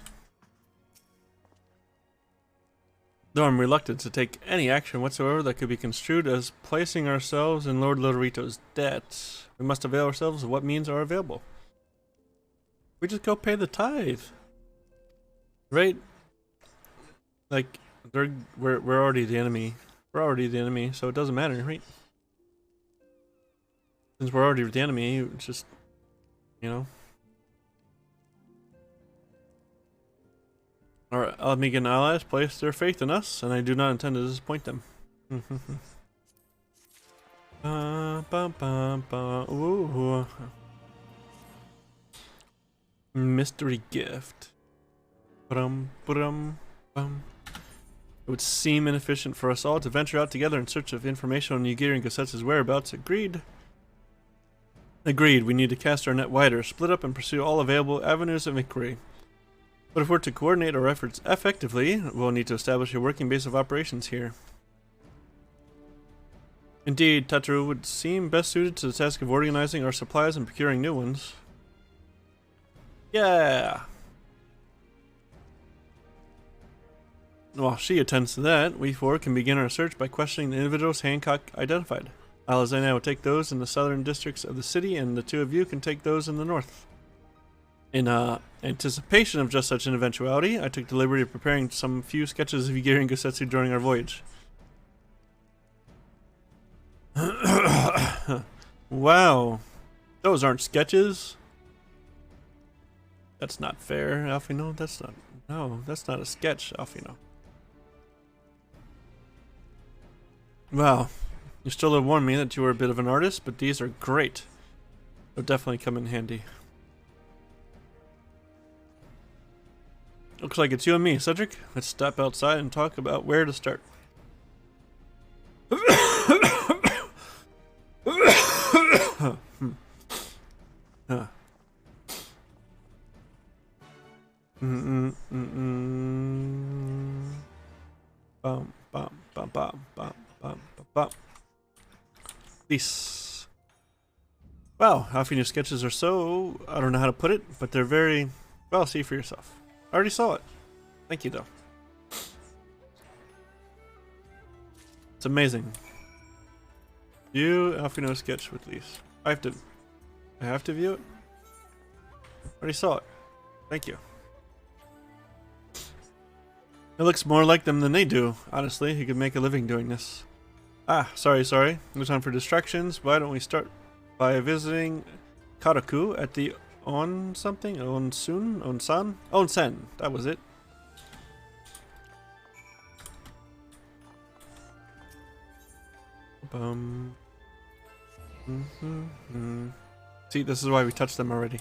Though I'm reluctant to take any action whatsoever that could be construed as placing ourselves in Lord Lodorito's debt, we must avail ourselves of what means are available. We just go pay the tithe. Right? Like, we're already the enemy. We're already the enemy, so it doesn't matter, right? Since we're already the enemy, it's just, you know. Our Almegan allies place their faith in us, and I do not intend to disappoint them. Ooh. Mystery gift. It would seem inefficient for us all to venture out together in search of information on Yugiri and Gosetsu's whereabouts. Agreed. Agreed, we need to cast our net wider, split up and pursue all available avenues of inquiry. But if we're to coordinate our efforts effectively, we'll need to establish a working base of operations here. Indeed, Tataru would seem best suited to the task of organizing our supplies and procuring new ones. Yeah! While she attends to that, we four can begin our search by questioning the individuals Hancock identified. Alexandria will take those in the southern districts of the city, and the two of you can take those in the north. In anticipation of just such an eventuality, I took the liberty of preparing some few sketches of Igiri and Gosetsu during our voyage. Wow. Those aren't sketches. That's not fair, Alfino. That's not... No, that's not a sketch, Alfino. Wow. You still have warned me that you were a bit of an artist, but these are great. They'll definitely come in handy. Looks like it's you and me, Cedric. Let's step outside and talk about where to start. This. Wow, Alfino's sketches are so... I don't know how to put it, but they're very... Well, see for yourself. I already saw it. Thank you, though. It's amazing. You, Alfino sketch with these. I have to view it? Already saw it. Thank you. It looks more like them than they do. Honestly, he could make a living doing this. Ah, sorry. No time for distractions. Why don't we start by visiting Karaku at the Onsen. That was it. See, this is why we touched them already.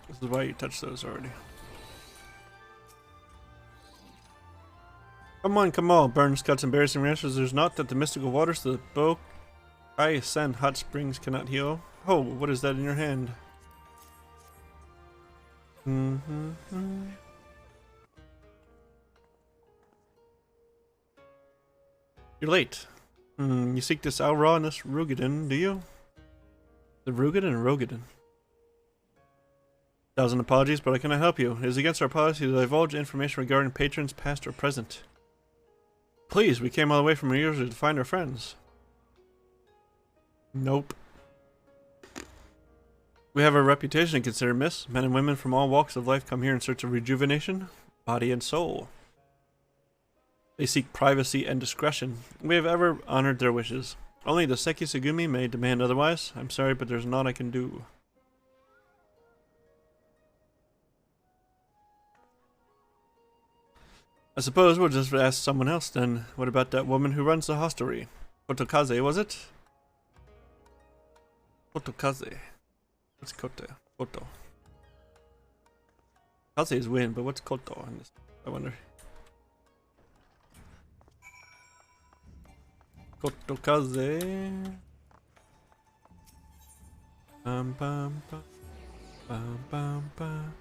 This is why you touched those already. Come on. Burns, cuts, embarrassing ranches. There's not that the mystical waters of the Bokai Sen hot springs cannot heal. Oh, what is that in your hand? You're late. You seek this Aura and this Rugadin, do you? The Rugadin or Rogadin? 1,000 apologies, but I cannot help you. It is against our policy to divulge information regarding patrons past or present. Please, we came all the way from Rio to find our friends. Nope. We have a reputation to consider, miss. Men and women from all walks of life come here in search of rejuvenation, body and soul. They seek privacy and discretion. We have ever honored their wishes. Only the Seki Sugumi may demand otherwise. I'm sorry, but there's naught I can do. I suppose we'll just ask someone else then. What about that woman who runs the hostelry? Kotokaze, was it? Kotokaze. What's Koto? Koto. Kaze is wind, but what's Koto in this? I wonder. Kotokaze. Bum bum bum. Bum bum bum.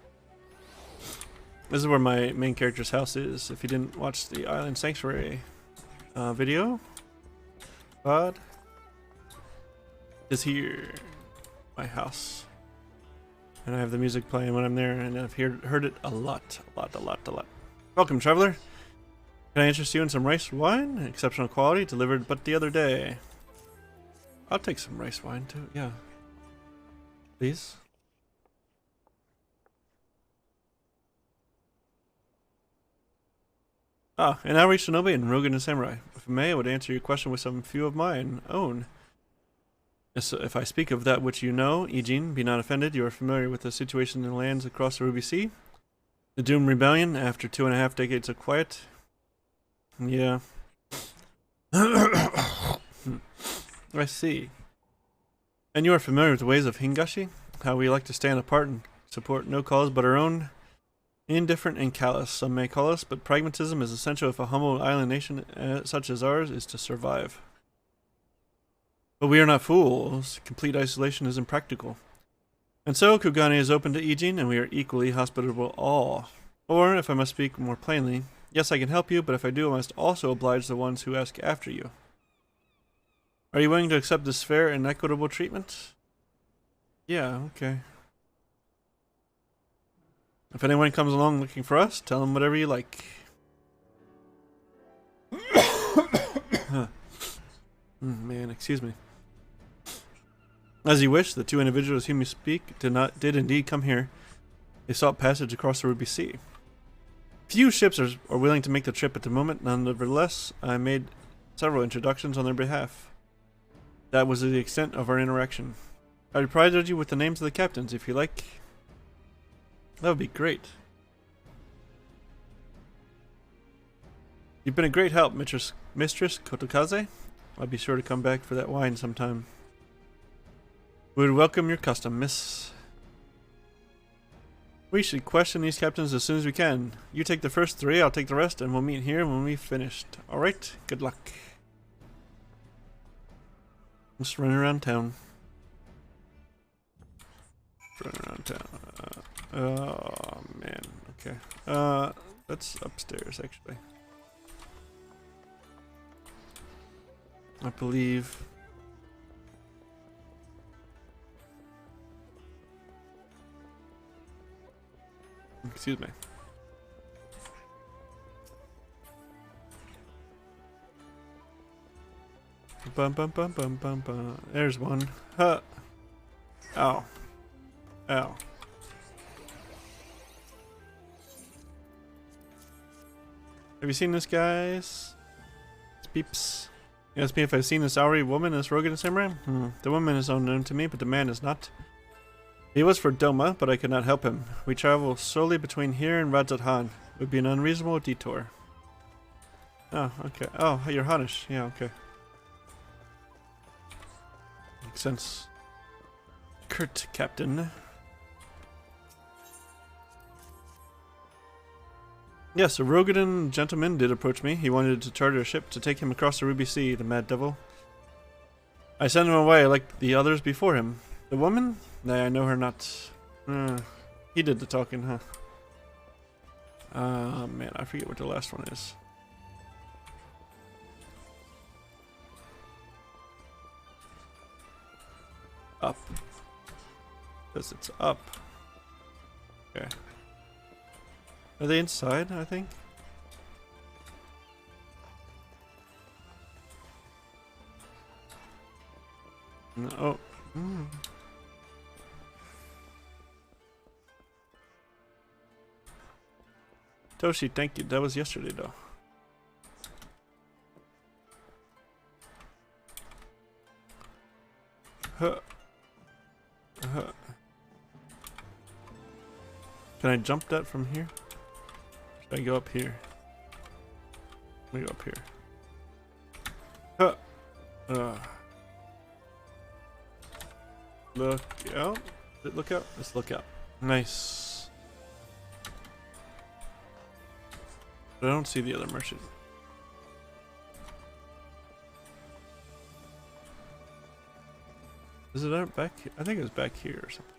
This is where my main character's house is. If you didn't watch the Island Sanctuary video, but is here, my house, and I have the music playing when I'm there, and I've heard it a lot. Welcome, traveler. Can I interest you in some rice wine? Exceptional quality, delivered but the other day. I'll take some rice wine too. Yeah, please. Ah, and now reach Shinobi and Rogan and Samurai. If I may, I would answer your question with some few of mine own. If I speak of that which you know, Ijin, be not offended. You are familiar with the situation in the lands across the Ruby Sea. The Doom Rebellion, after 2.5 decades of quiet. Yeah. I see. And you are familiar with the ways of Hingashi? How we like to stand apart and support no cause but our own. Indifferent and callous, some may call us, but pragmatism is essential if a humble island nation such as ours is to survive. But we are not fools. Complete isolation is impractical. And so, Kugane is open to Ijin, and we are equally hospitable all. Or, if I must speak more plainly, yes, I can help you, but if I do, I must also oblige the ones who ask after you. Are you willing to accept this fair and equitable treatment? Yeah, okay. If anyone comes along looking for us, tell them whatever you like. Excuse me. As you wish, the two individuals whom you speak did indeed come here. They sought passage across the Ruby Sea. Few ships are willing to make the trip at the moment. Nonetheless, I made several introductions on their behalf. That was the extent of our interaction. I provided you with the names of the captains, if you like. That would be great. You've been a great help, Mistress Kotokaze. I'll be sure to come back for that wine sometime. We would welcome your custom, miss. We should question these captains as soon as we can. You take the first 3, I'll take the rest, and we'll meet here when we've finished. Alright, good luck. Just running around town. Running around town. Oh, man. Okay. That's upstairs, actually. I believe. Excuse me. Bum bum bum bum bum bum. There's one. Huh. Ow. Ow. Have you seen this, guys? It's Peeps. You asked me if I've seen this Auri woman, this Rogan samurai? The woman is unknown to me, but the man is not. He was for Doma, but I could not help him. We travel solely between here and Rajat Han. It would be an unreasonable detour. Oh, okay. Oh, you're Hanish. Yeah, okay. Makes sense. Kurt, Captain. Yes, a Rogadan gentleman did approach me. He wanted to charter a ship to take him across the Ruby Sea, the mad devil. I sent him away like the others before him. The woman? Nay, I know her not. He did the talking, huh? Man, I forget what the last one is. Up. Because it's up. Okay. Are they inside, I think? No. Oh. Toshi, thank you. That was yesterday, though. Huh. Can I jump that from here? Should I go up here? Let me go up here. Huh. Look out. Did it look out? Let's look out. Nice. But I don't see the other merchant. Is it out back here? I think it was back here or something.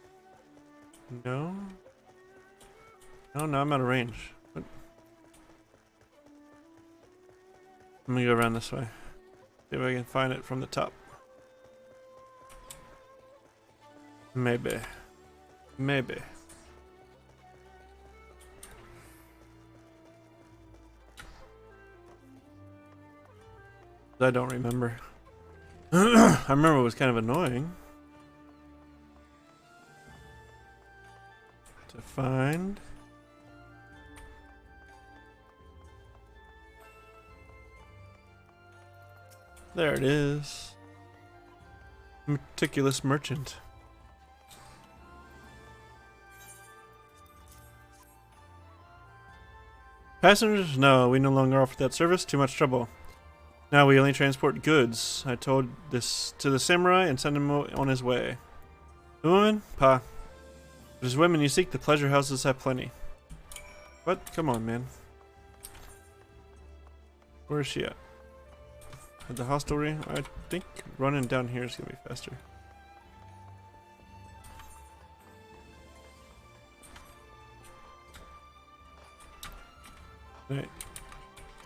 No? No, I'm out of range. What? Let me go around this way. See if I can find it from the top. Maybe. Maybe. I don't remember. I remember it was kind of annoying to find. There it is. Meticulous merchant. Passengers? No, we no longer offer that service. Too much trouble. Now we only transport goods. I told this to the samurai and sent him on his way. The woman? Pa. If there's women you seek, the pleasure houses have plenty. What? Come on, man. Where is she at? At the hostelry? I think running down here is gonna be faster. Alright.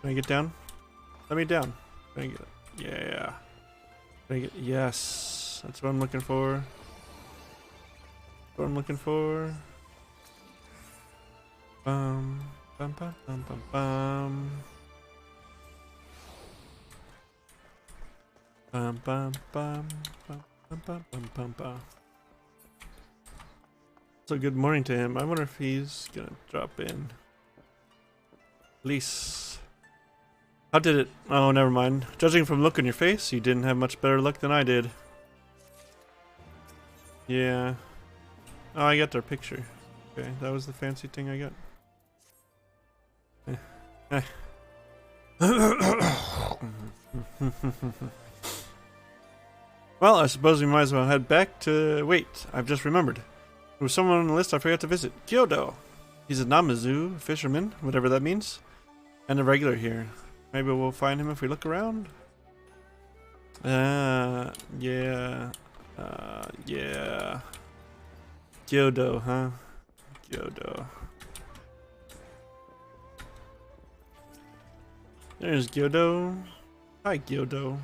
Can I get down? Let me down. Can I get it? Yeah. Can I get? Yes. That's what I'm looking for. That's what I'm looking for. Bum bum bum bum bum bum. Bum, bum, bum, bum, bum, bum, bum, bum, bum. So good morning to him. I wonder if he's gonna drop in. Lise. How did it? Oh, never mind. Judging from the look on your face, you didn't have much better luck than I did. Yeah. Oh, I got their picture. Okay, that was the fancy thing I got. Well, I suppose we might as well head back to... Wait, I've just remembered. There was someone on the list I forgot to visit. Kyoto. He's a Namazu fisherman, whatever that means. And a regular here. Maybe we'll find him if we look around? Yeah. Yeah. Kyoto, huh? Kyoto. There's Kyoto. Hi, Kyoto.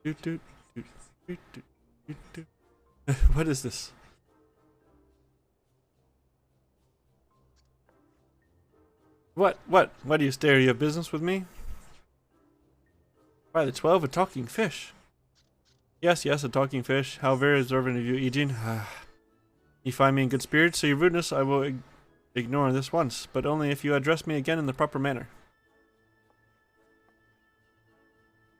Doot, doot, doot, doot, doot, doot, doot. What is this? What? Why do you stare? You have business with me? By the 12, a talking fish. Yes, a talking fish. How very observant of you, Eugene. You find me in good spirits, so your rudeness I will ignore this once, but only if you address me again in the proper manner.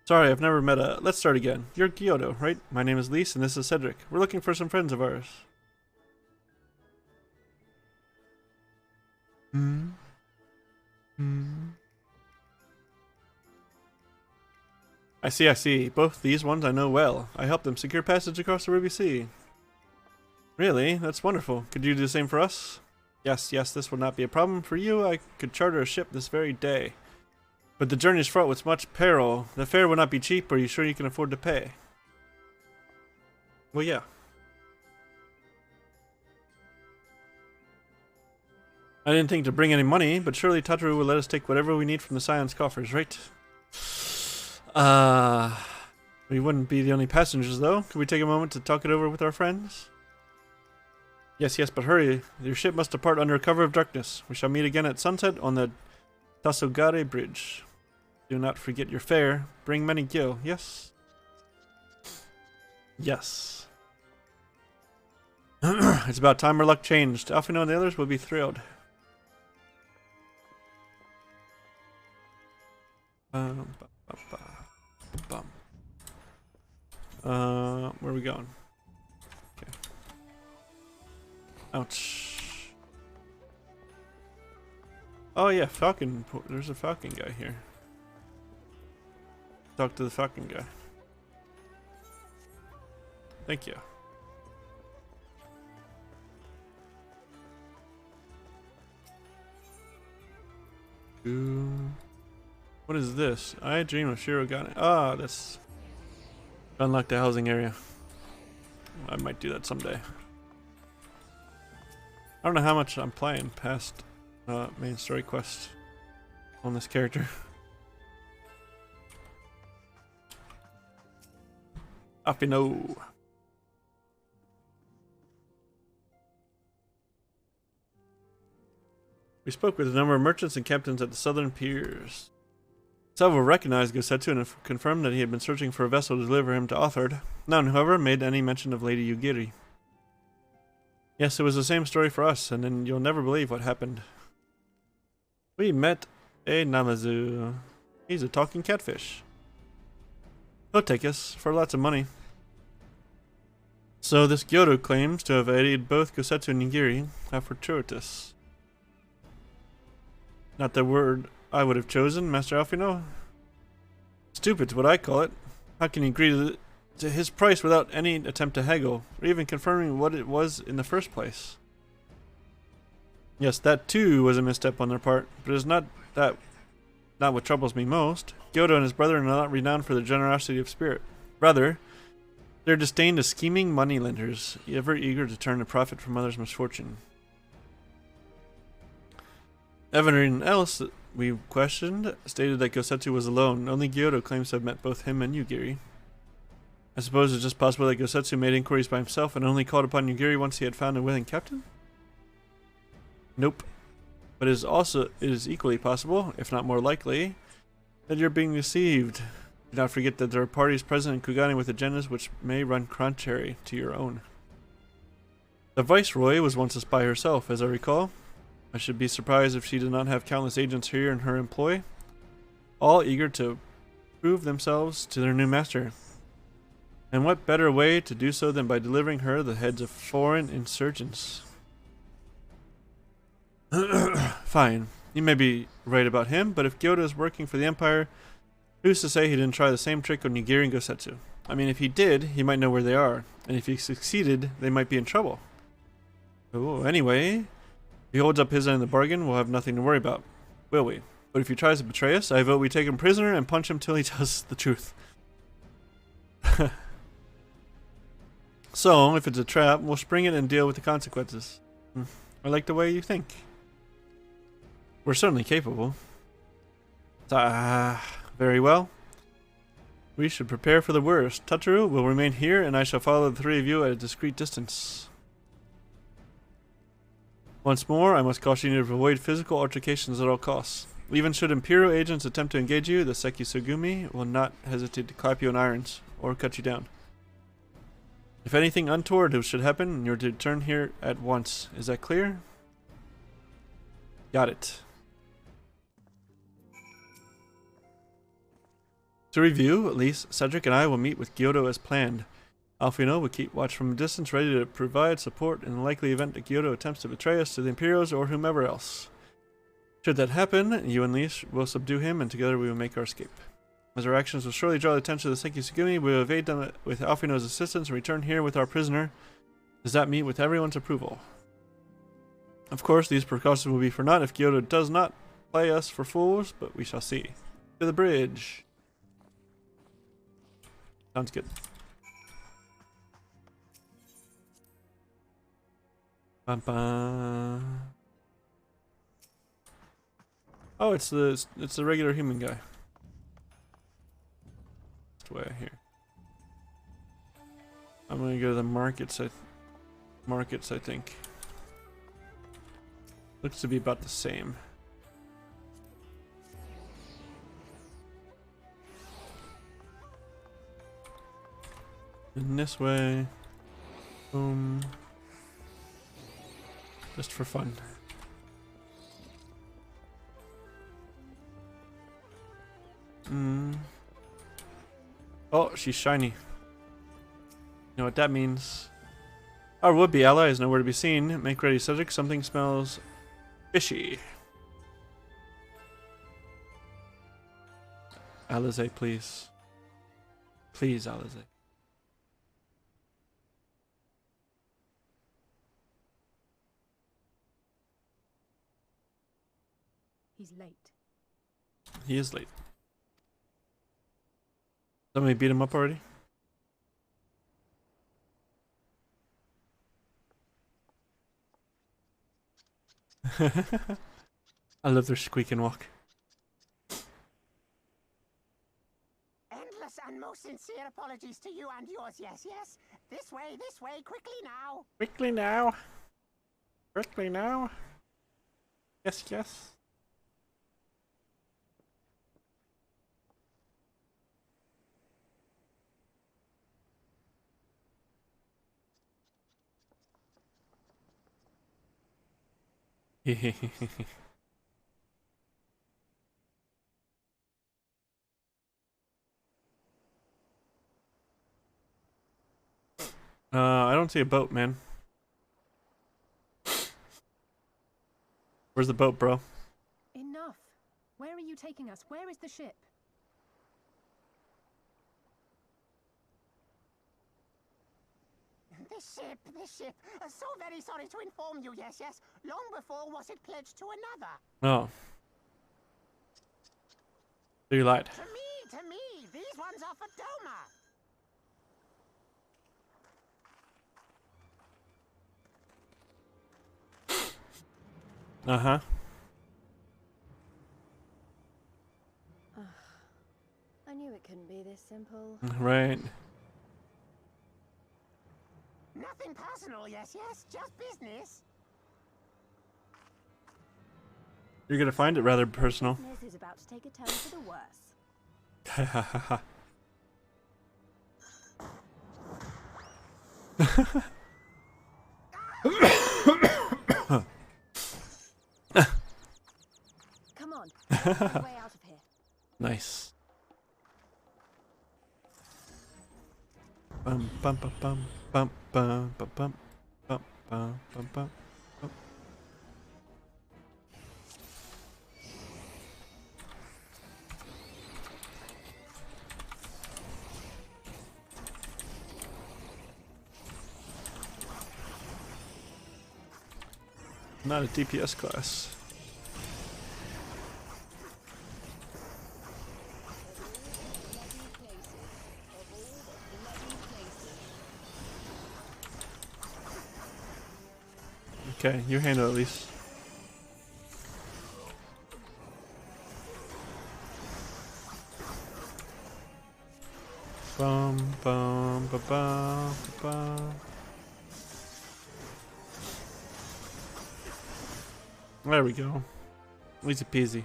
Sorry, I've never met a... Let's start again. You're Kyoto, right? My name is Lise, and this is Cedric. We're looking for some friends of ours. I see. Both these ones I know well. I helped them secure passage across the Ruby Sea. Really? That's wonderful. Could you do the same for us? Yes, this will not be a problem for you. I could charter a ship this very day. But the journey is fraught with much peril. The fare will not be cheap. Are you sure you can afford to pay? Well, yeah. I didn't think to bring any money, but surely Tataru will let us take whatever we need from the Scion's coffers, right? We wouldn't be the only passengers, though. Could we take a moment to talk it over with our friends? Yes, but hurry. Your ship must depart under cover of darkness. We shall meet again at sunset on the Tasogare Bridge. Do not forget your fare. Bring many gil, yes? Yes. It's about time our luck changed. Alfino and the others will be thrilled. Where are we going? Okay. Ouch. Oh yeah, Falcon. There's a Falcon guy here. Talk to the Falcon guy. Thank you. What is this? I dream of Shirogane. Ah, that's unlock the housing area. I might do that someday. I don't know how much I'm playing past main story quest on this character. Alfino. We spoke with a number of merchants and captains at the southern piers. Several recognized Gosetsu and confirmed that he had been searching for a vessel to deliver him to Othard. None, however, made any mention of Lady Yugiri. Yes, it was the same story for us, and then you'll never believe what happened. We met a Namazu. He's a talking catfish. He'll take us for lots of money. So this Kyoto claims to have aided both Gosetsu and Nigiri. How fortuitous. Not the word I would have chosen, Master Alfino. Stupid's what I call it. How can you agree to his price without any attempt to haggle, or even confirming what it was in the first place? Yes, that too was a misstep on their part, but it's not what troubles me most. Kyoto and his brother are not renowned for their generosity of spirit. Rather, their disdain to scheming moneylenders, ever eager to turn a profit from others' misfortune. Everyone else that we questioned stated that Gosetsu was alone. Only Kyoto claims to have met both him and Yugiri. I suppose it's just possible that Gosetsu made inquiries by himself and only called upon Yugiri once he had found a willing captain? Nope. But it is equally possible, if not more likely, that you're being deceived. Do not forget that there are parties present in Kugani with agendas which may run contrary to your own. The Viceroy was once a spy herself, as I recall. I should be surprised if she did not have countless agents here in her employ, all eager to prove themselves to their new master. And what better way to do so than by delivering her the heads of foreign insurgents? Fine, you may be right about him, but if Gyoda is working for the Empire, who's to say he didn't try the same trick on Nigiri and Gosetsu? I mean, if he did, he might know where they are, and if he succeeded, they might be in trouble. Oh, anyway, if he holds up his end of the bargain, we'll have nothing to worry about, will we? But if he tries to betray us, I vote we take him prisoner and punch him till he tells the truth. So, if it's a trap, we'll spring it and deal with the consequences. I like the way you think. We're certainly capable. Very well. We should prepare for the worst. Tataru will remain here, and I shall follow the three of you at a discreet distance. Once more, I must caution you to avoid physical altercations at all costs. Even should Imperial agents attempt to engage you, the Seki Sugumi will not hesitate to clap you in irons, or cut you down. If anything untoward should happen, you're to return here at once. Is that clear? Got it. To review, at least, Cedric and I will meet with Gyoto as planned. Alphino will keep watch from a distance, ready to provide support in the likely event that Gyoto attempts to betray us to the Imperials or whomever else. Should that happen, you and Leash will subdue him, and together we will make our escape. As our actions will surely draw the attention of the Seki Sugumi, we will evade them with Alphino's assistance and return here with our prisoner. Does that meet with everyone's approval? Of course, these precautions will be for naught if Gyoto does not play us for fools, but we shall see. To the bridge. Sounds good. Oh, it's the regular human guy. That's the way I hear. I'm gonna go to the markets. I think. Looks to be about the same. In this way. Boom. Just for fun. Oh, she's shiny. You know what that means. Our would-be ally is nowhere to be seen. Make ready, Cedric. Something smells fishy. Alize, please. Please, Alize. He's late. He is late. Somebody beat him up already? I love their squeak and walk. Endless and most sincere apologies to you and yours, yes, yes. This way, quickly now. Quickly now. Quickly now. Yes, yes. I don't see a boat, man. Where's the boat, bro? Enough. Where are you taking us? Where is the ship? This ship. So very sorry to inform you, yes, yes. Long before was it pledged to another. Oh. So you lied. To me. These ones are for Doma. Uh-huh. I knew it couldn't be this simple. Right. Nothing personal, yes, yes. Just business. You're gonna find it rather personal. Business is about to take a turn for the worse. Come on, let's find a way out of here. Nice. Bum bum bum bum bum bum bum bum bum bum bum bum. Not a DPS class. Okay, you handle it at least. Bum bum ba bum ba bum. There we go. Easy peasy.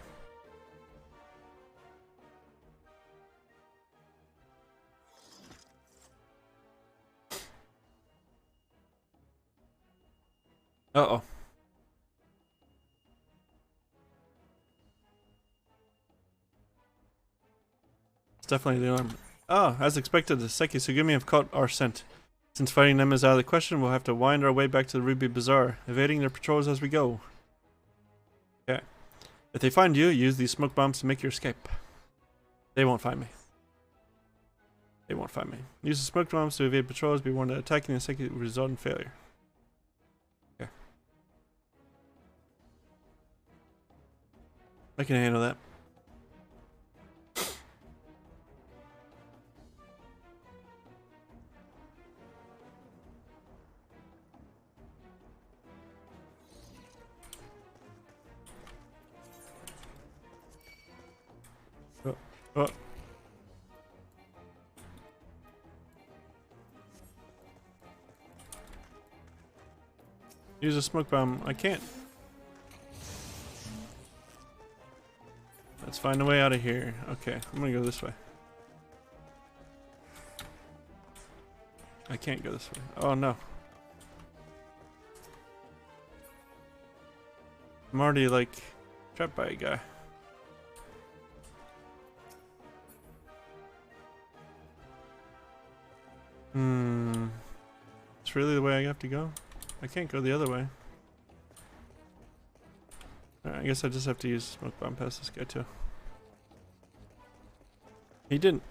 Uh-oh. It's definitely the alarm. Ah, as expected, the Seki Sugumi have caught our scent. Since fighting them is out of the question, we'll have to wind our way back to the Ruby Bazaar, evading their patrols as we go. Okay. If they find you, use these smoke bombs to make your escape. They won't find me. They won't find me. Use the smoke bombs to evade patrols. Be warned that attacking the Seki will result in failure. Okay. I can handle that. Oh. Use a smoke bomb. I can't. Let's find a way out of here. Okay, I'm gonna go this way. I can't go this way. Oh no. I'm already like trapped by a guy. It's really the way I have to go? I can't go the other way. Alright, I guess I just have to use smoke bomb past this guy too. He didn't.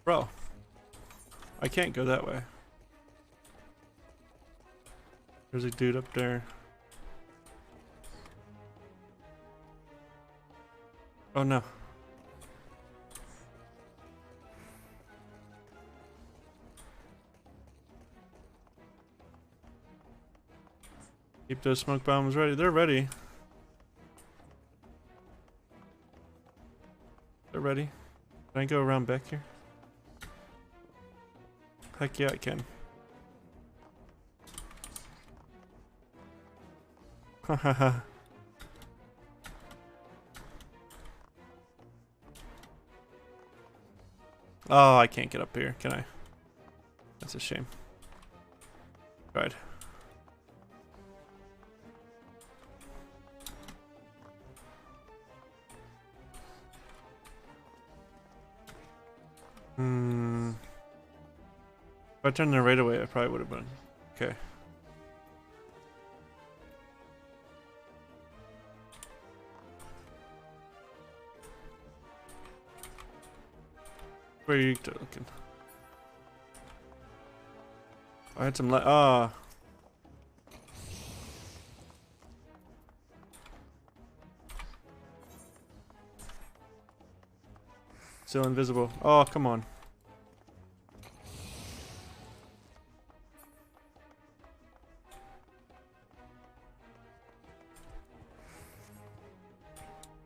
Bro. I can't go that way. There's a dude up there. Oh no. Keep those smoke bombs ready. They're ready. They're ready. Can I go around back here? Heck yeah, I can. Hahaha. Oh, I can't get up here, can I? That's a shame. Tried. If I turned the right away, I probably would have been. Okay. Where are you looking? I had some Still invisible. Oh, come on.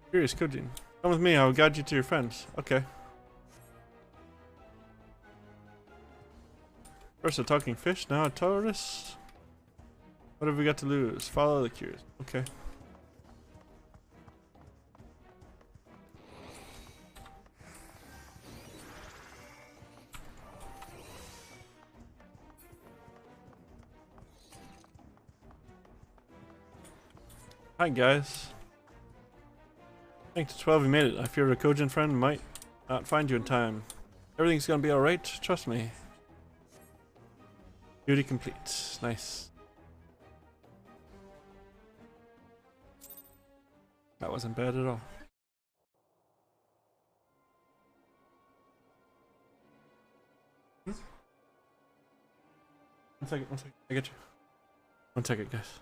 Curious cooking. Come with me, I'll guide you to your friends. Okay. First a talking fish, now a tourist. What have we got to lose? Follow the cures. Okay. Hi guys. Thanks to 12 you made it. I fear a Kojin friend might not find you in time. Everything's gonna be alright, trust me. Duty complete. Nice. That wasn't bad at all. One second, I get you. One second, guys.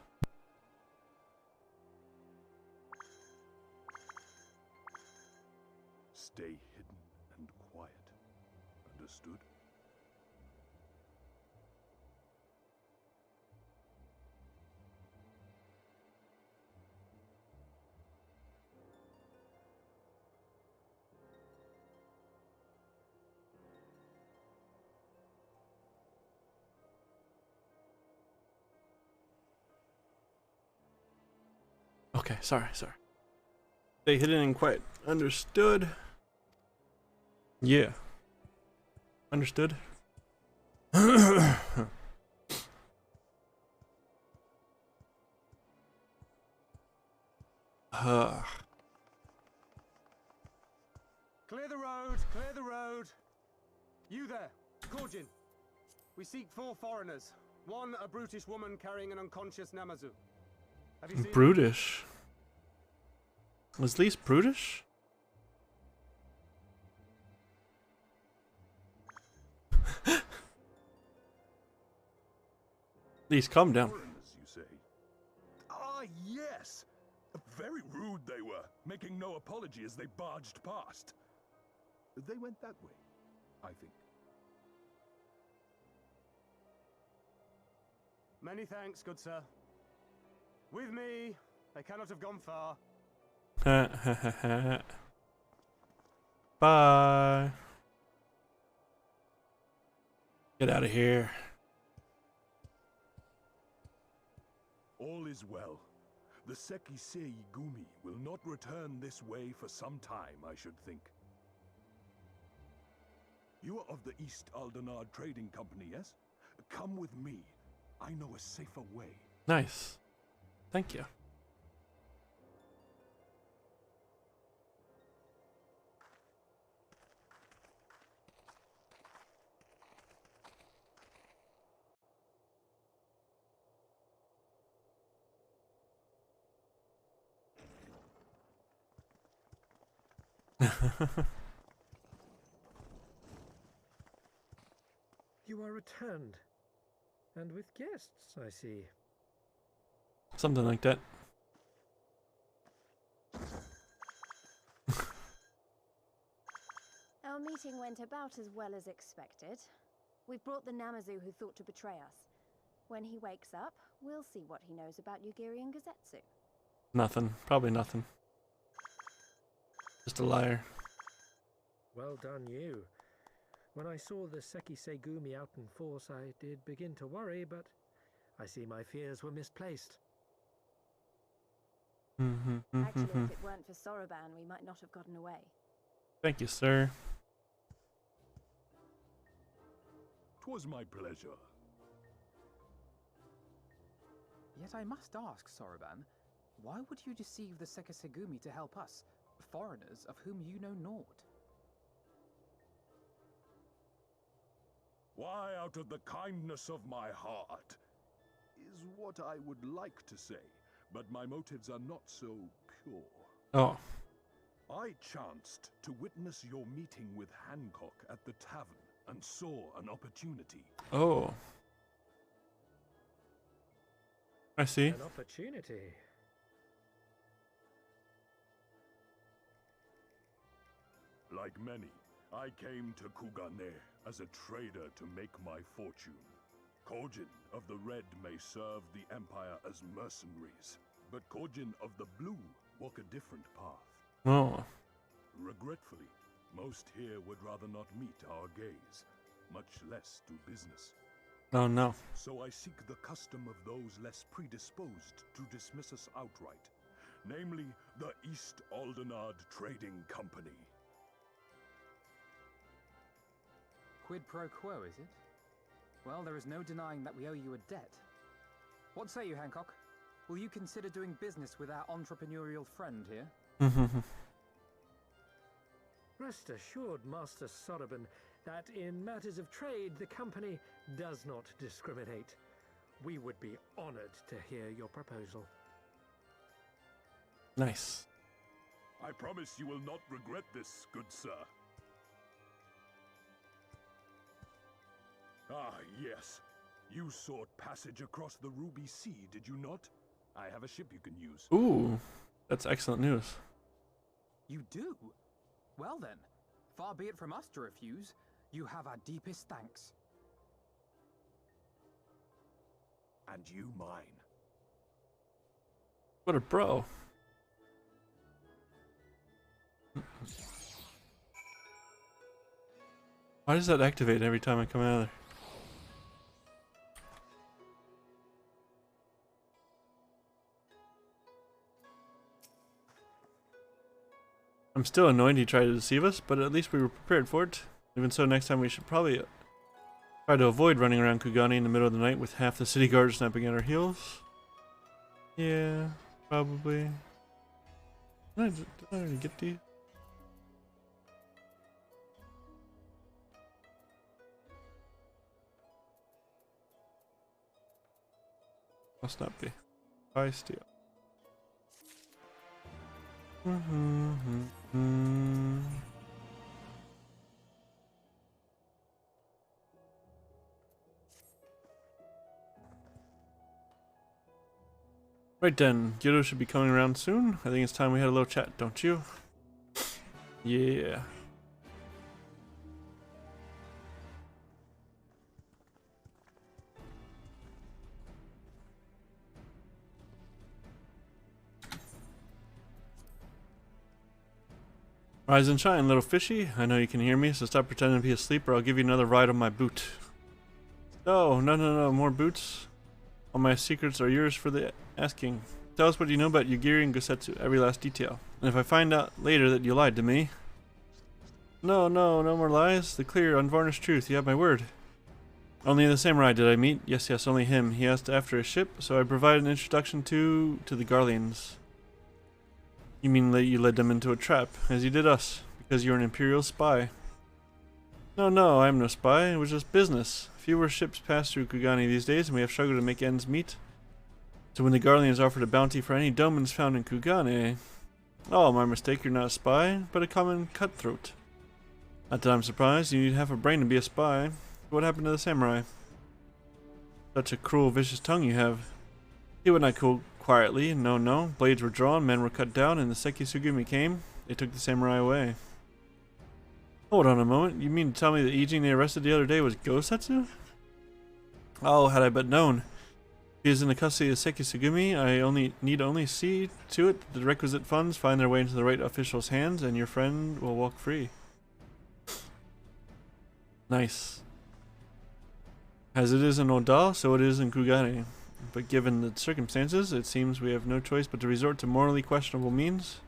Stay hidden and quiet. Understood? Okay, sorry. Stay hidden and quiet. Understood. Yeah. Understood. Clear the road, clear the road. You there, Kojin. We seek 4 foreigners. One, a brutish woman carrying an unconscious Namazu. Have you seen Brutish. Was Lise brutish? Lise, calm down. Foreigners, you say? Ah, yes! Very rude they were, making no apology as they barged past. They went that way, I think. Many thanks, good sir. With me, they cannot have gone far. Bye. Get out of here. All is well. The Sekisei Gumi will not return this way for some time, I should think. You are of the East Aldenard Trading Company, yes? Come with me. I know a safer way. Nice. Thank you. You are returned. And with guests, I see. Something like that. Our meeting went about as well as expected. We've brought the Namazu who thought to betray us. When he wakes up, we'll see what he knows about Yugiri and Gazetsu. Nothing. Probably nothing. Just a liar. Well done, you. When I saw the Sekisei Gumi out in force, I did begin to worry, but I see my fears were misplaced. Actually, if it weren't for Soroban, we might not have gotten away. Thank you, sir. 'Twas my pleasure. Yet I must ask, Soroban, why would you deceive the Sekisegumi to help us, foreigners of whom you know naught? Why, out of the kindness of my heart, is what I would like to say, but my motives are not so pure. Oh. I chanced to witness your meeting with Hancock at the tavern and saw an opportunity. Oh. I see. An opportunity. Like many, I came to Kugane as a trader to make my fortune. Kojin of the Red may serve the Empire as mercenaries, but Kojin of the Blue walk a different path. Oh. Regretfully, most here would rather not meet our gaze, much less do business. Oh no. So I seek the custom of those less predisposed to dismiss us outright, namely the East Aldenard Trading Company. Quid pro quo, is it? Well, there is no denying that we owe you a debt. What say you, Hancock? Will you consider doing business with our entrepreneurial friend here? Rest assured, Master Soroban, that in matters of trade, the company does not discriminate. We would be honored to hear your proposal. Nice. I promise you will not regret this, good sir. Ah, yes. You sought passage across the Ruby Sea, did you not? I have a ship you can use. Ooh, that's excellent news. You do? Well then, far be it from us to refuse. You have our deepest thanks. And you mine. What a bro. Why does that activate every time I come out of there? I'm still annoyed he tried to deceive us, but at least we were prepared for it. Even so, next time we should probably try to avoid running around Kugani in the middle of the night with half the city guards snapping at our heels. Yeah, probably. Did I already get these? Must not be. Buy steel. Right then, Gyuto should be coming around soon. I think it's time we had a little chat, don't you? Yeah. Rise and shine, little fishy. I know you can hear me, so stop pretending to be asleep or I'll give you another ride on my boot. Oh, no, more boots. All my secrets are yours for the asking. Tell us what you know about Yugiri and Gosetsu, every last detail. And if I find out later that you lied to me... No more lies. The clear, unvarnished truth. You have my word. Only the samurai did I meet. Yes, only him. He asked after a ship, so I provided an introduction to the Garleans. You mean that you led them into a trap, as you did us, because you're an Imperial spy? No, I am no spy. It was just business. Fewer ships pass through Kugani these days, and we have struggled to make ends meet. So when the Garleans offered a bounty for any domans found in Kugane... Oh, my mistake, you're not a spy, but a common cutthroat. Not that I'm surprised, you need half a brain to be a spy. What happened to the samurai? Such a cruel, vicious tongue you have. He would not cool quietly, no. Blades were drawn, men were cut down, and the Seki Sugumi came. They took the samurai away. Hold on a moment, you mean to tell me the Ijin they arrested the other day was Gosetsu? Oh, had I but known. If he is in the custody of Seki Sugumi, I need only see to it that the requisite funds find their way into the right official's hands, and your friend will walk free. Nice. As it is in Oda, so it is in Kugane. But given the circumstances, it seems we have no choice but to resort to morally questionable means.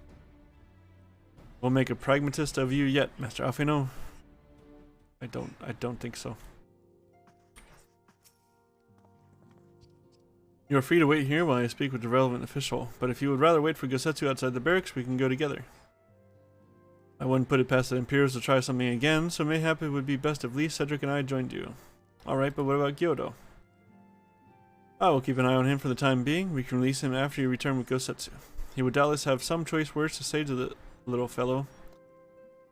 We'll make a pragmatist of you yet, Master Alfino. I don't think so. You are free to wait here while I speak with the relevant official, but if you would rather wait for Gosetsu outside the barracks, we can go together. I wouldn't put it past the Imperials to try something again, so mayhap it would be best if Lee, Cedric, and I joined you. Alright, but what about Gyodo? I will keep an eye on him for the time being. We can release him after you return with Gosetsu. He would doubtless have some choice words to say to the little fellow.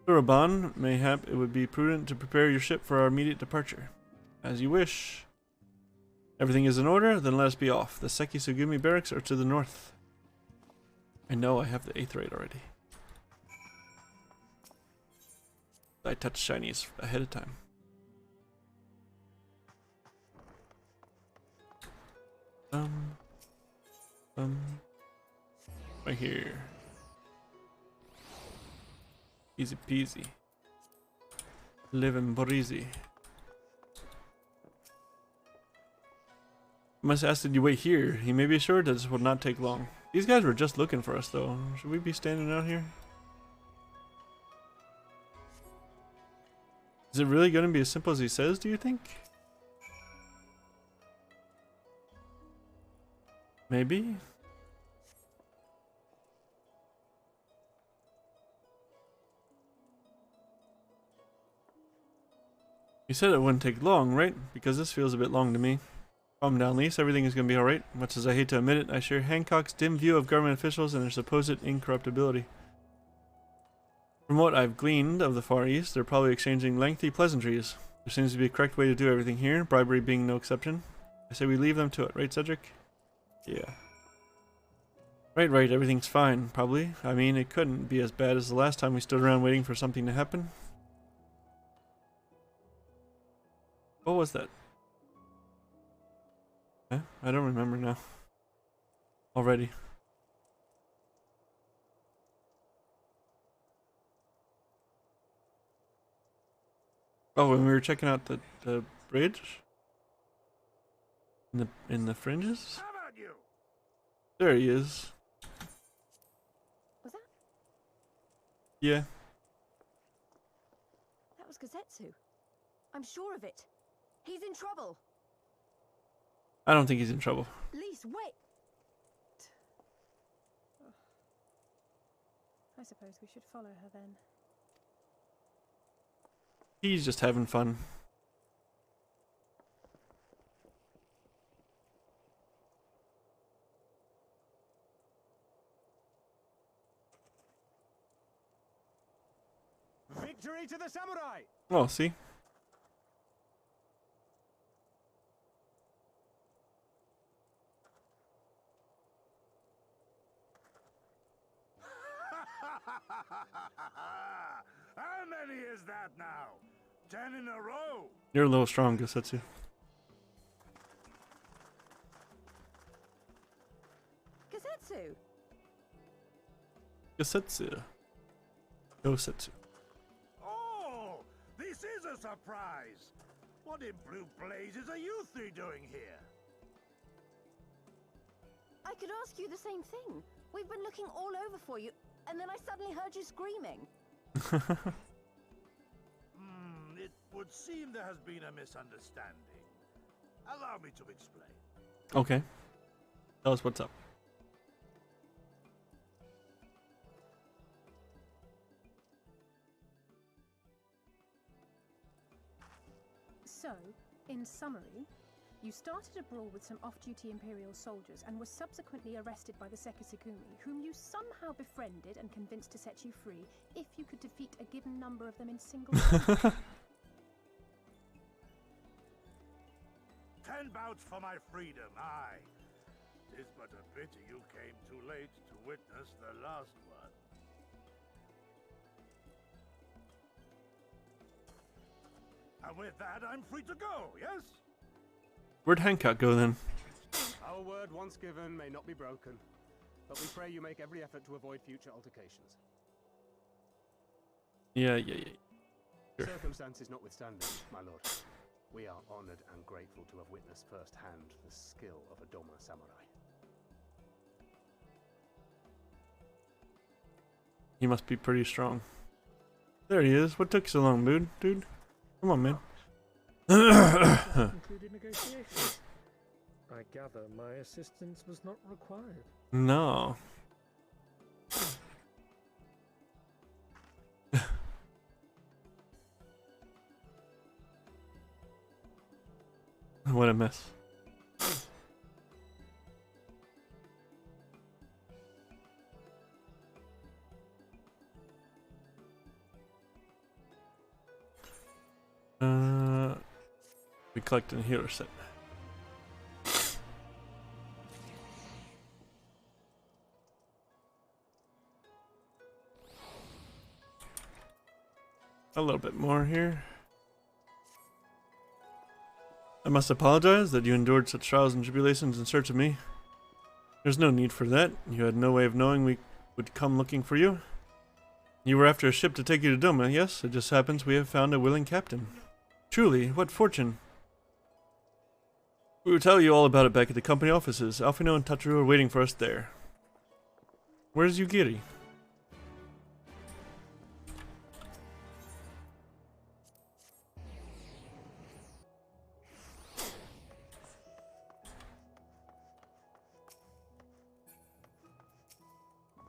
Uraban, mayhap it would be prudent to prepare your ship for our immediate departure. As you wish. Everything is in order, then let us be off. The Seki Sugumi barracks are to the north. I know I have the 8th rate already. I touched shinies ahead of time. Right here. Easy peasy. Living breezy. I must ask, did you wait here? He may be assured that this will not take long. These guys were just looking for us though. Should we be standing out here? Is it really going to be as simple as he says, do you think? Maybe? You said it wouldn't take long, right? Because this feels a bit long to me. Calm down, Lise. Everything is going to be alright. Much as I hate to admit it, I share Hancock's dim view of government officials and their supposed incorruptibility. From what I've gleaned of the Far East, they're probably exchanging lengthy pleasantries. There seems to be a correct way to do everything here, bribery being no exception. I say we leave them to it, right, Cedric? Yeah. Right, everything's fine, probably. I mean, it couldn't be as bad as the last time we stood around waiting for something to happen. What was that? Huh? I don't remember now. Already. Oh, when we were checking out the bridge? In the fringes? How about you? There he is. Was that? Yeah. That was Gazetsu. I'm sure of it. He's in trouble. I don't think he's in trouble. Lise, wait! I suppose we should follow her then. He's just having fun. Victory to the samurai! Oh, see? How many is that now? 10 in a row? You're a little strong, Gasetsu. Gazetsu! Gasetsu. Gosetsu. Oh, this is a surprise. What in blue blazes are you three doing here? I could ask you the same thing. We've been looking all over for you, and then I suddenly heard you screaming. It would seem there has been a misunderstanding. Allow me to explain. Okay. Tell us what's up. So, in summary, you started a brawl with some off-duty Imperial soldiers and were subsequently arrested by the Sekisukumi, whom you somehow befriended and convinced to set you free if you could defeat a given number of them in single combat. 10 bouts for my freedom, aye. 'Tis but a pity you came too late to witness the last one. And with that, I'm free to go, yes? Where'd Hancock go then? Our word once given may not be broken, but we pray you make every effort to avoid future altercations. Yeah. Sure. Circumstances notwithstanding, my lord, we are honored and grateful to have witnessed firsthand the skill of a Doma samurai. He must be pretty strong. There he is. What took you so long, dude? Come on, man. Concluded negotiations. I gather my assistance was not required. No. What a mess. We collected a healer set. A little bit more here. I must apologize that you endured such trials and tribulations in search of me. There's no need for that. You had no way of knowing we would come looking for you. You were after a ship to take you to Doma, yes? It just happens we have found a willing captain. Truly, what fortune. We will tell you all about it back at the company offices. Alfino and Tatsuru are waiting for us there. Where's Yugiri?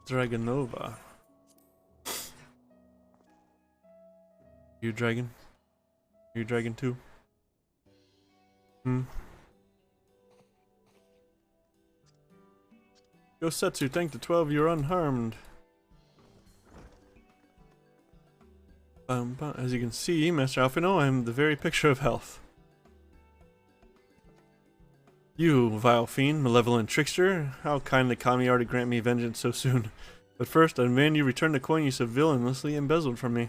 Dragonova. You dragon? You dragon too? Hmm. Go Setsu, thank the 12 you're unharmed. As you can see, Master Alphino, I am the very picture of health. You, vile fiend, malevolent trickster, how kind the kami are to grant me vengeance so soon. But first, I demand you return the coin you so villainously embezzled from me.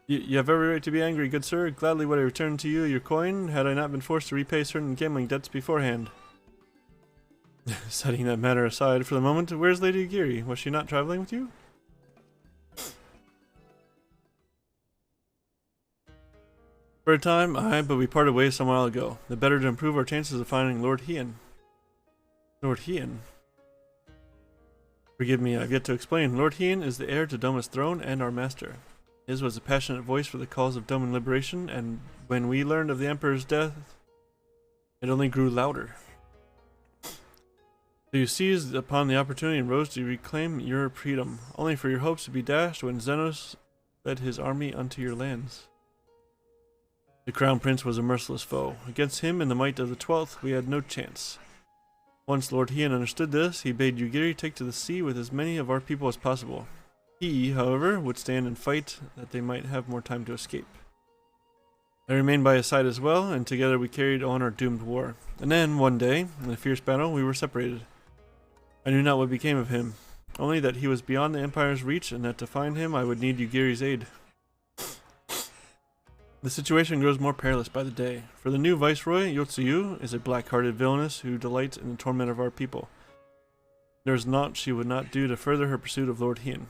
You have every right to be angry, good sir. Gladly would I return to you your coin, had I not been forced to repay certain gambling debts beforehand. Setting that matter aside for the moment, where's Lady Agiri? Was she not traveling with you? For a time, aye, but we parted ways some while ago. The better to improve our chances of finding Lord Hien. Lord Hien? Forgive me, I've yet to explain. Lord Hien is the heir to Doma's throne and our master. His was a passionate voice for the cause of Doman liberation, and when we learned of the Emperor's death, it only grew louder. So you seized upon the opportunity and rose to reclaim your freedom, only for your hopes to be dashed when Xenos led his army unto your lands. The Crown Prince was a merciless foe. Against him and the might of the 12th, we had no chance. Once Lord Hien understood this, he bade Yugiri take to the sea with as many of our people as possible. He, however, would stand and fight that they might have more time to escape. I remained by his side as well, and together we carried on our doomed war. And then, one day, in a fierce battle, we were separated. I knew not what became of him, only that he was beyond the Empire's reach, and that to find him I would need Yugiri's aid. The situation grows more perilous by the day, for the new Viceroy, Yotsuyu, is a black-hearted villainess who delights in the torment of our people. There is naught she would not do to further her pursuit of Lord Hien.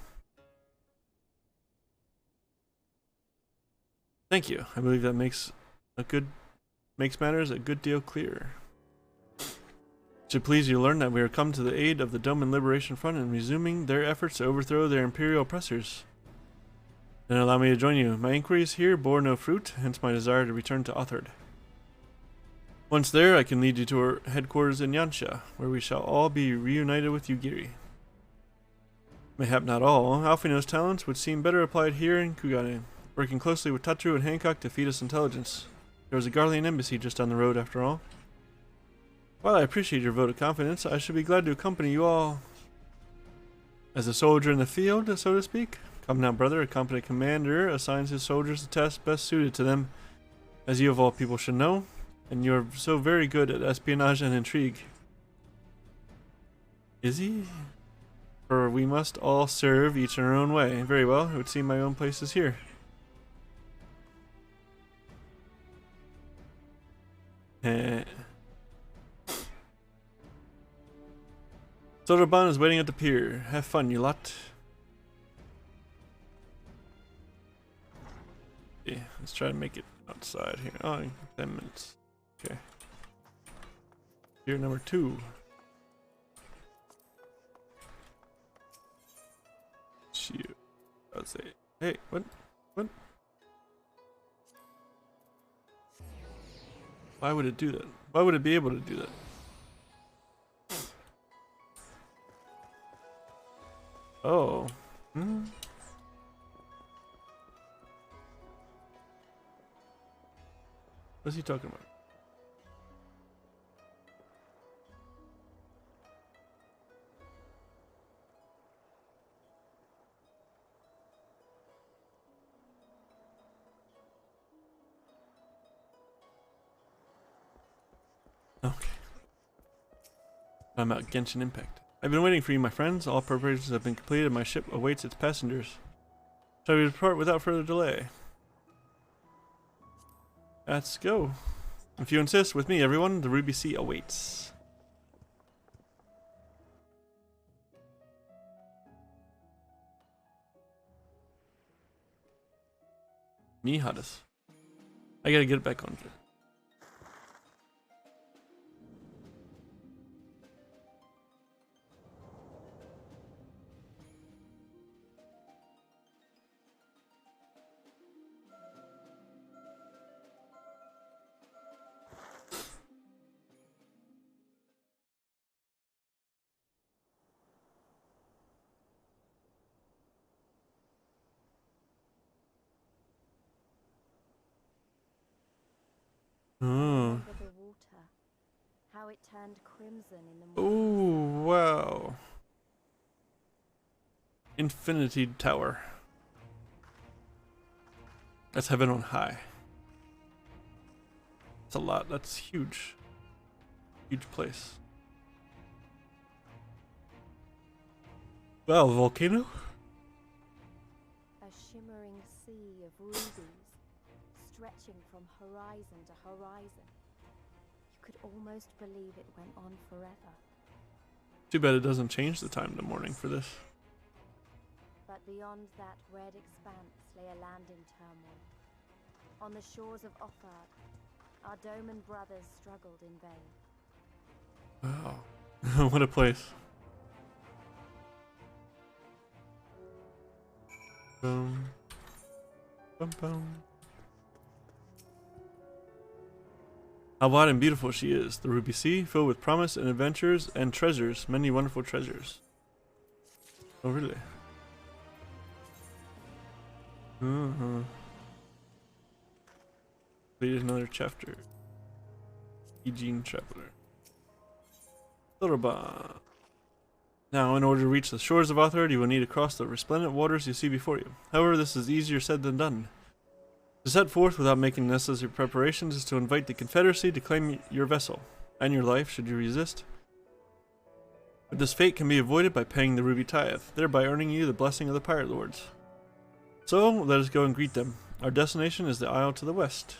Thank you. I believe that makes matters a good deal clearer. It should please you to learn that we are come to the aid of the Doman Liberation Front in resuming their efforts to overthrow their imperial oppressors. Then allow me to join you. My inquiries here bore no fruit, hence my desire to return to Othard. Once there, I can lead you to our headquarters in Yansha, where we shall all be reunited with Yugiri. Mayhap not all. Alphino's talents would seem better applied here in Kugane, working closely with Tatru and Hancock to feed us intelligence. There is a Garlean embassy just down the road, after all. While I appreciate your vote of confidence, I should be glad to accompany you all as a soldier in the field, so to speak. Come now, brother, a competent commander assigns his soldiers the tasks best suited to them, as you of all people should know, and you are so very good at espionage and intrigue. Is he? For we must all serve each in our own way. Very well, it would seem my own place is here. Sotoban is waiting at the pier. Have fun, you lot. Yeah, let's try to make it outside here. Oh, 10 minutes. Okay. Pier number 2. Shoot. I'll say, hey, what? What? Why would it do that? Why would it be able to do that? Oh. What's he talking about? Okay. I'm out Genshin Impact. I've been waiting for you, my friends. All preparations have been completed. My ship awaits its passengers. Shall we depart without further delay? Let's go. If you insist, with me, everyone, the Ruby Sea awaits. Nihadas. I gotta get it back on. Remember the water, how it turned crimson in the morning. Oh, wow. Infinity Tower. That's heaven on high. That's a lot. That's huge. Huge place. Wow, volcano? A shimmering sea of rubies, stretching from horizon to horizon. You could almost believe it went on forever. Too bad it doesn't change the time to morning for this. But beyond that red expanse lay a land in turmoil. On the shores of Offard, our Doman brothers struggled in vain. Wow. What a place. Boom. Bum, bum. How wide and beautiful she is, the Ruby Sea, filled with promise and adventures and treasures, many wonderful treasures. Oh, really? Read another chapter. Eugene Traveler. Thorba. Now, in order to reach the shores of Offard, you will need to cross the resplendent waters you see before you. However, this is easier said than done. To set forth without making necessary preparations is to invite the Confederacy to claim your vessel, and your life should you resist. But this fate can be avoided by paying the Ruby Tithe, thereby earning you the blessing of the Pirate Lords. So, let us go and greet them. Our destination is the isle to the west.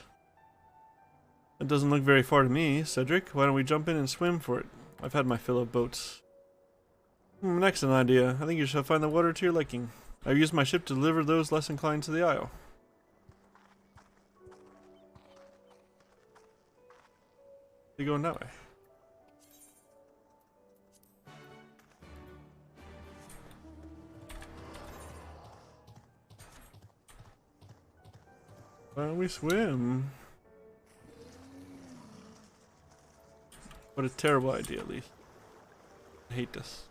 That doesn't look very far to me, Cedric. Why don't we jump in and swim for it? I've had my fill of boats. An excellent idea. I think you shall find the water to your liking. I've used my ship to deliver those less inclined to the isle. They're going that way. Why don't we swim? What a terrible idea, at least. I hate this.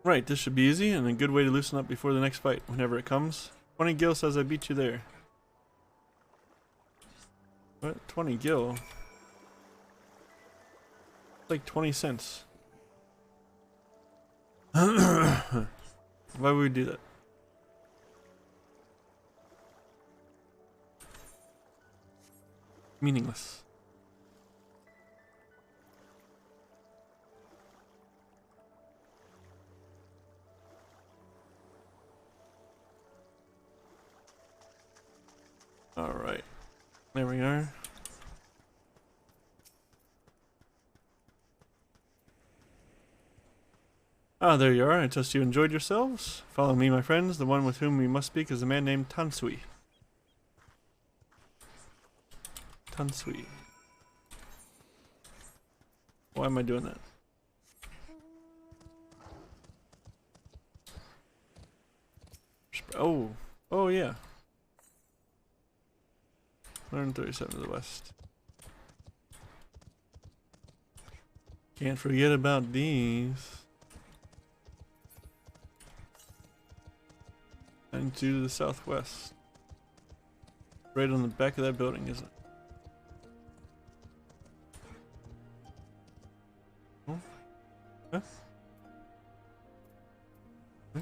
Right, this should be easy and a good way to loosen up before the next fight, whenever it comes. 20 gil says I beat you there. What? 20 gil? Like 20 cents. Why would we do that? Meaningless. All right, there we are. Ah, there you are. I trust you enjoyed yourselves. Follow me, my friends. The one with whom we must speak is a man named Tansui. Tansui. Why am I doing that? Oh, oh yeah. 137 to the west. Can't forget about these. 92 to the southwest. Right on the back of that building, isn't it? Oh. Huh? Huh?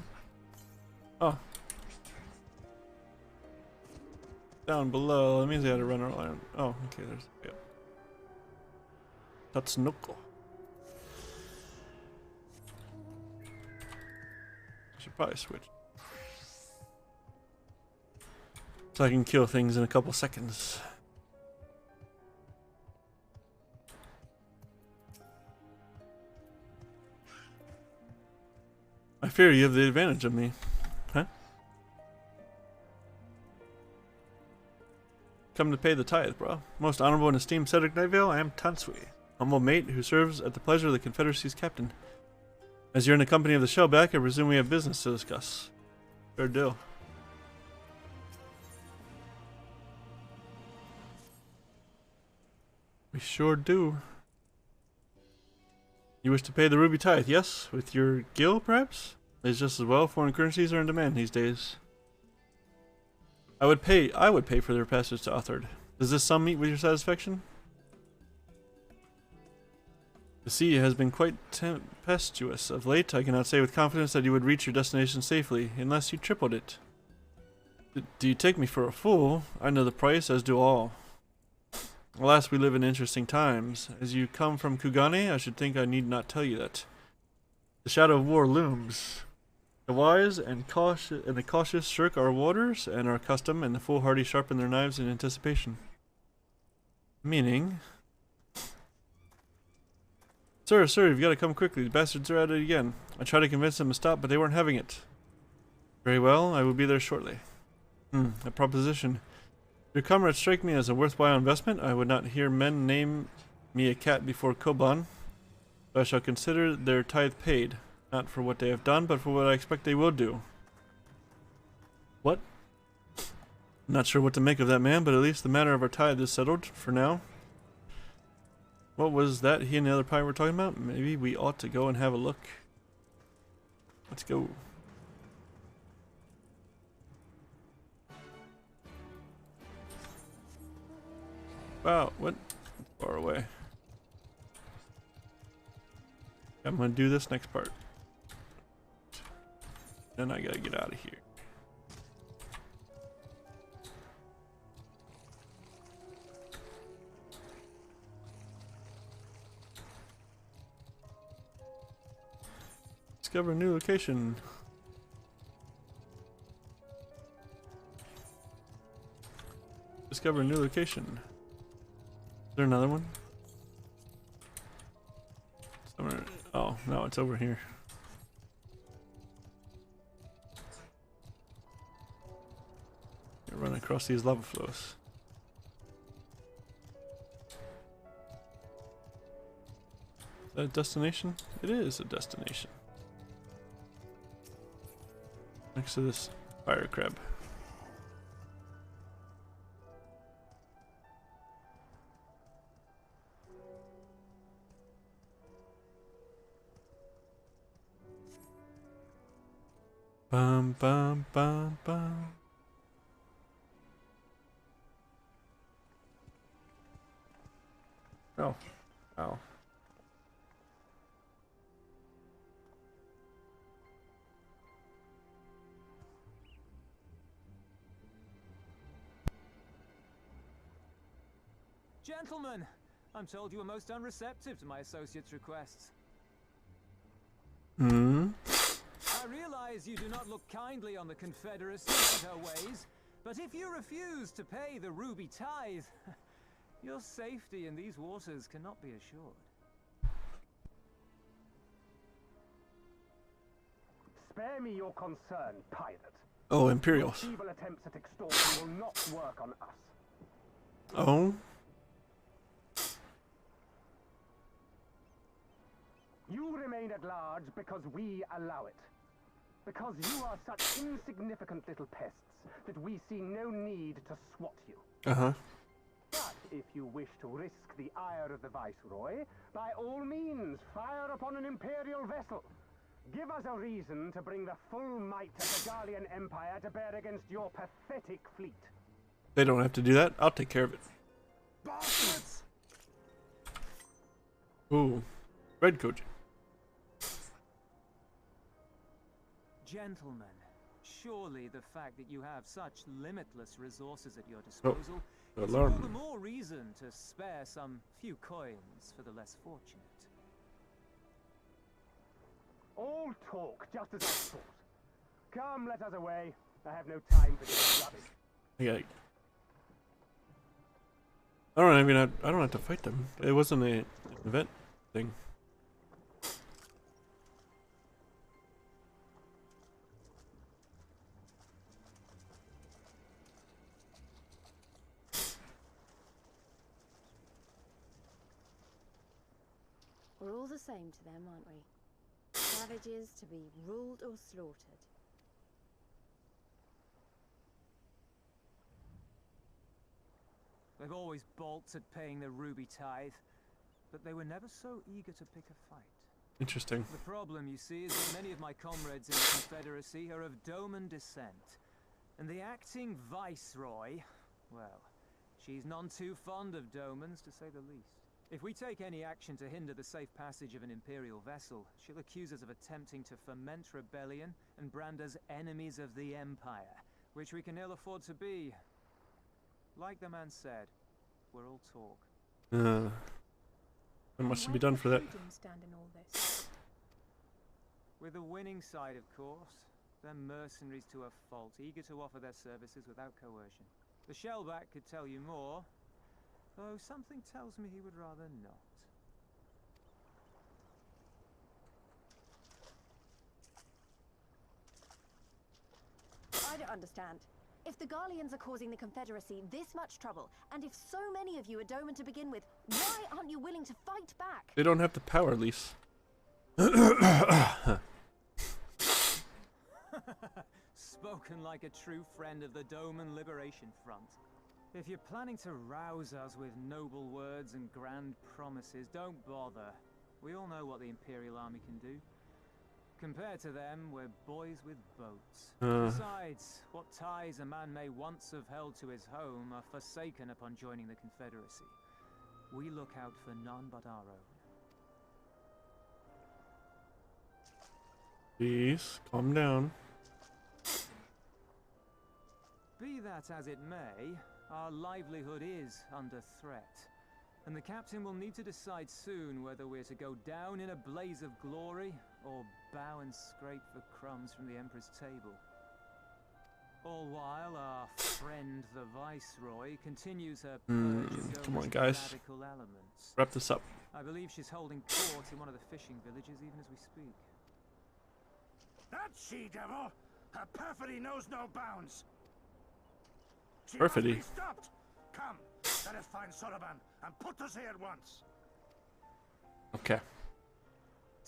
Oh. Down below. That means I had to run around. Oh, okay, there's yeah. Tatsunoko. I should probably switch. So I can kill things in a couple seconds. I fear you have the advantage of me. Huh? Come to pay the tithe, bro. Most honorable and esteemed Cedric Nightvale, I am Tansui, humble mate who serves at the pleasure of the Confederacy's captain. As you're in the company of the Shellback, I presume we have business to discuss. Fair deal. We sure do. You wish to pay the Ruby Tithe, yes? With your gil, perhaps? It's just as well. Foreign currencies are in demand these days. I would pay for their passage to Uthard. Does this sum meet with your satisfaction? The sea has been quite tempestuous of late. I cannot say with confidence that you would reach your destination safely, unless you tripled it. Do you take me for a fool? I know the price, as do all. Alas, we live in interesting times. As you come from Kugane, I should think I need not tell you that. The shadow of war looms. The wise and the cautious shirk our waters and our custom, and the foolhardy sharpen their knives in anticipation. Meaning... Sir, you've got to come quickly. The bastards are at it again. I tried to convince them to stop, but they weren't having it. Very well, I will be there shortly. A proposition. Your comrades strike me as a worthwhile investment. I would not hear men name me a cat before Koban. But I shall consider their tithe paid. Not for what they have done, but for what I expect they will do. What? Not sure what to make of that, man, but at least the matter of our tithe is settled, for now. What was that he and the other pirate were talking about? Maybe we ought to go and have a look. Let's go. Wow, what? Far away. I'm gonna do this next part. Then I gotta get out of here. Discover a new location. Discover a new location. Is there another one? Somewhere. Oh, no, it's over here. Run across these lava flows. Is that a destination? It is a destination. Next to this fire crab. Bum bum bum bum. Oh, wow. Gentlemen, I'm told you were most unreceptive to my associate's requests. I realize you do not look kindly on the Confederacy and her ways, but if you refuse to pay the ruby tithe, your safety in these waters cannot be assured. Spare me your concern, pirate. Oh, Imperials. Your evil attempts at extortion will not work on us. Oh? You remain at large because we allow it. Because you are such insignificant little pests that we see no need to swat you. Uh-huh. But if you wish to risk the ire of the Viceroy, by all means, fire upon an Imperial vessel. Give us a reason to bring the full might of the Gallian Empire to bear against your pathetic fleet. They don't have to do that. I'll take care of it. Bastards! Ooh. Red coach. Gentlemen, surely the fact that you have such limitless resources at your disposal is all the more reason to spare some few coins for the less fortunate. All talk, just as I thought. Come, let us away. I have no time for this rubbish. Okay. I don't have to fight them. It wasn't an event thing. We're all the same to them, aren't we? Savages to be ruled or slaughtered. They've always balked at paying the ruby tithe, but they were never so eager to pick a fight. Interesting. The problem, you see, is that many of my comrades in the Confederacy are of Doman descent. And the acting viceroy, well, she's none too fond of Domans, to say the least. If we take any action to hinder the safe passage of an Imperial vessel, she'll accuse us of attempting to foment rebellion and brand us enemies of the Empire, which we can ill afford to be. Like the man said, we're all talk. There must be done for that. Stand in all this? With the winning side, of course. They're mercenaries to a fault, eager to offer their services without coercion. The Shellback could tell you more, though something tells me he would rather not. I don't understand. If the Garleans are causing the Confederacy this much trouble, and if so many of you are Doman to begin with, why aren't you willing to fight back? They don't have the power, Lise. Spoken like a true friend of the Doman Liberation Front. If you're planning to rouse us with noble words and grand promises, don't bother. We all know what the Imperial Army can do. Compared to them, we're boys with boats. Besides, what ties a man may once have held to his home are forsaken upon joining the Confederacy. We look out for none but our own. Please, calm down. Be that as it may, our livelihood is under threat. And the captain will need to decide soon whether we're to go down in a blaze of glory or bow and scrape for crumbs from the Emperor's table. All while our friend the Viceroy continues her purge of come on, Doman's guys. radical elements. Wrap this up. I believe she's holding court in one of the fishing villages even as we speak. That she-devil! Her perfidy knows no bounds! She Perfidy? must be stopped! Come, let us find Soloban and put us here at once! Okay.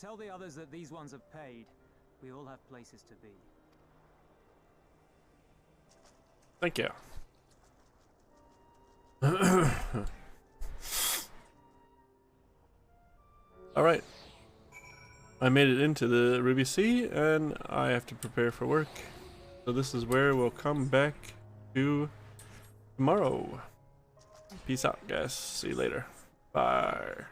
Tell the others that these ones have paid. We all have places to be. Thank you. Alright. I made it into the Ruby Sea, and I have to prepare for work. So this is where we'll come back to tomorrow. Peace out, guys. See you later. Bye.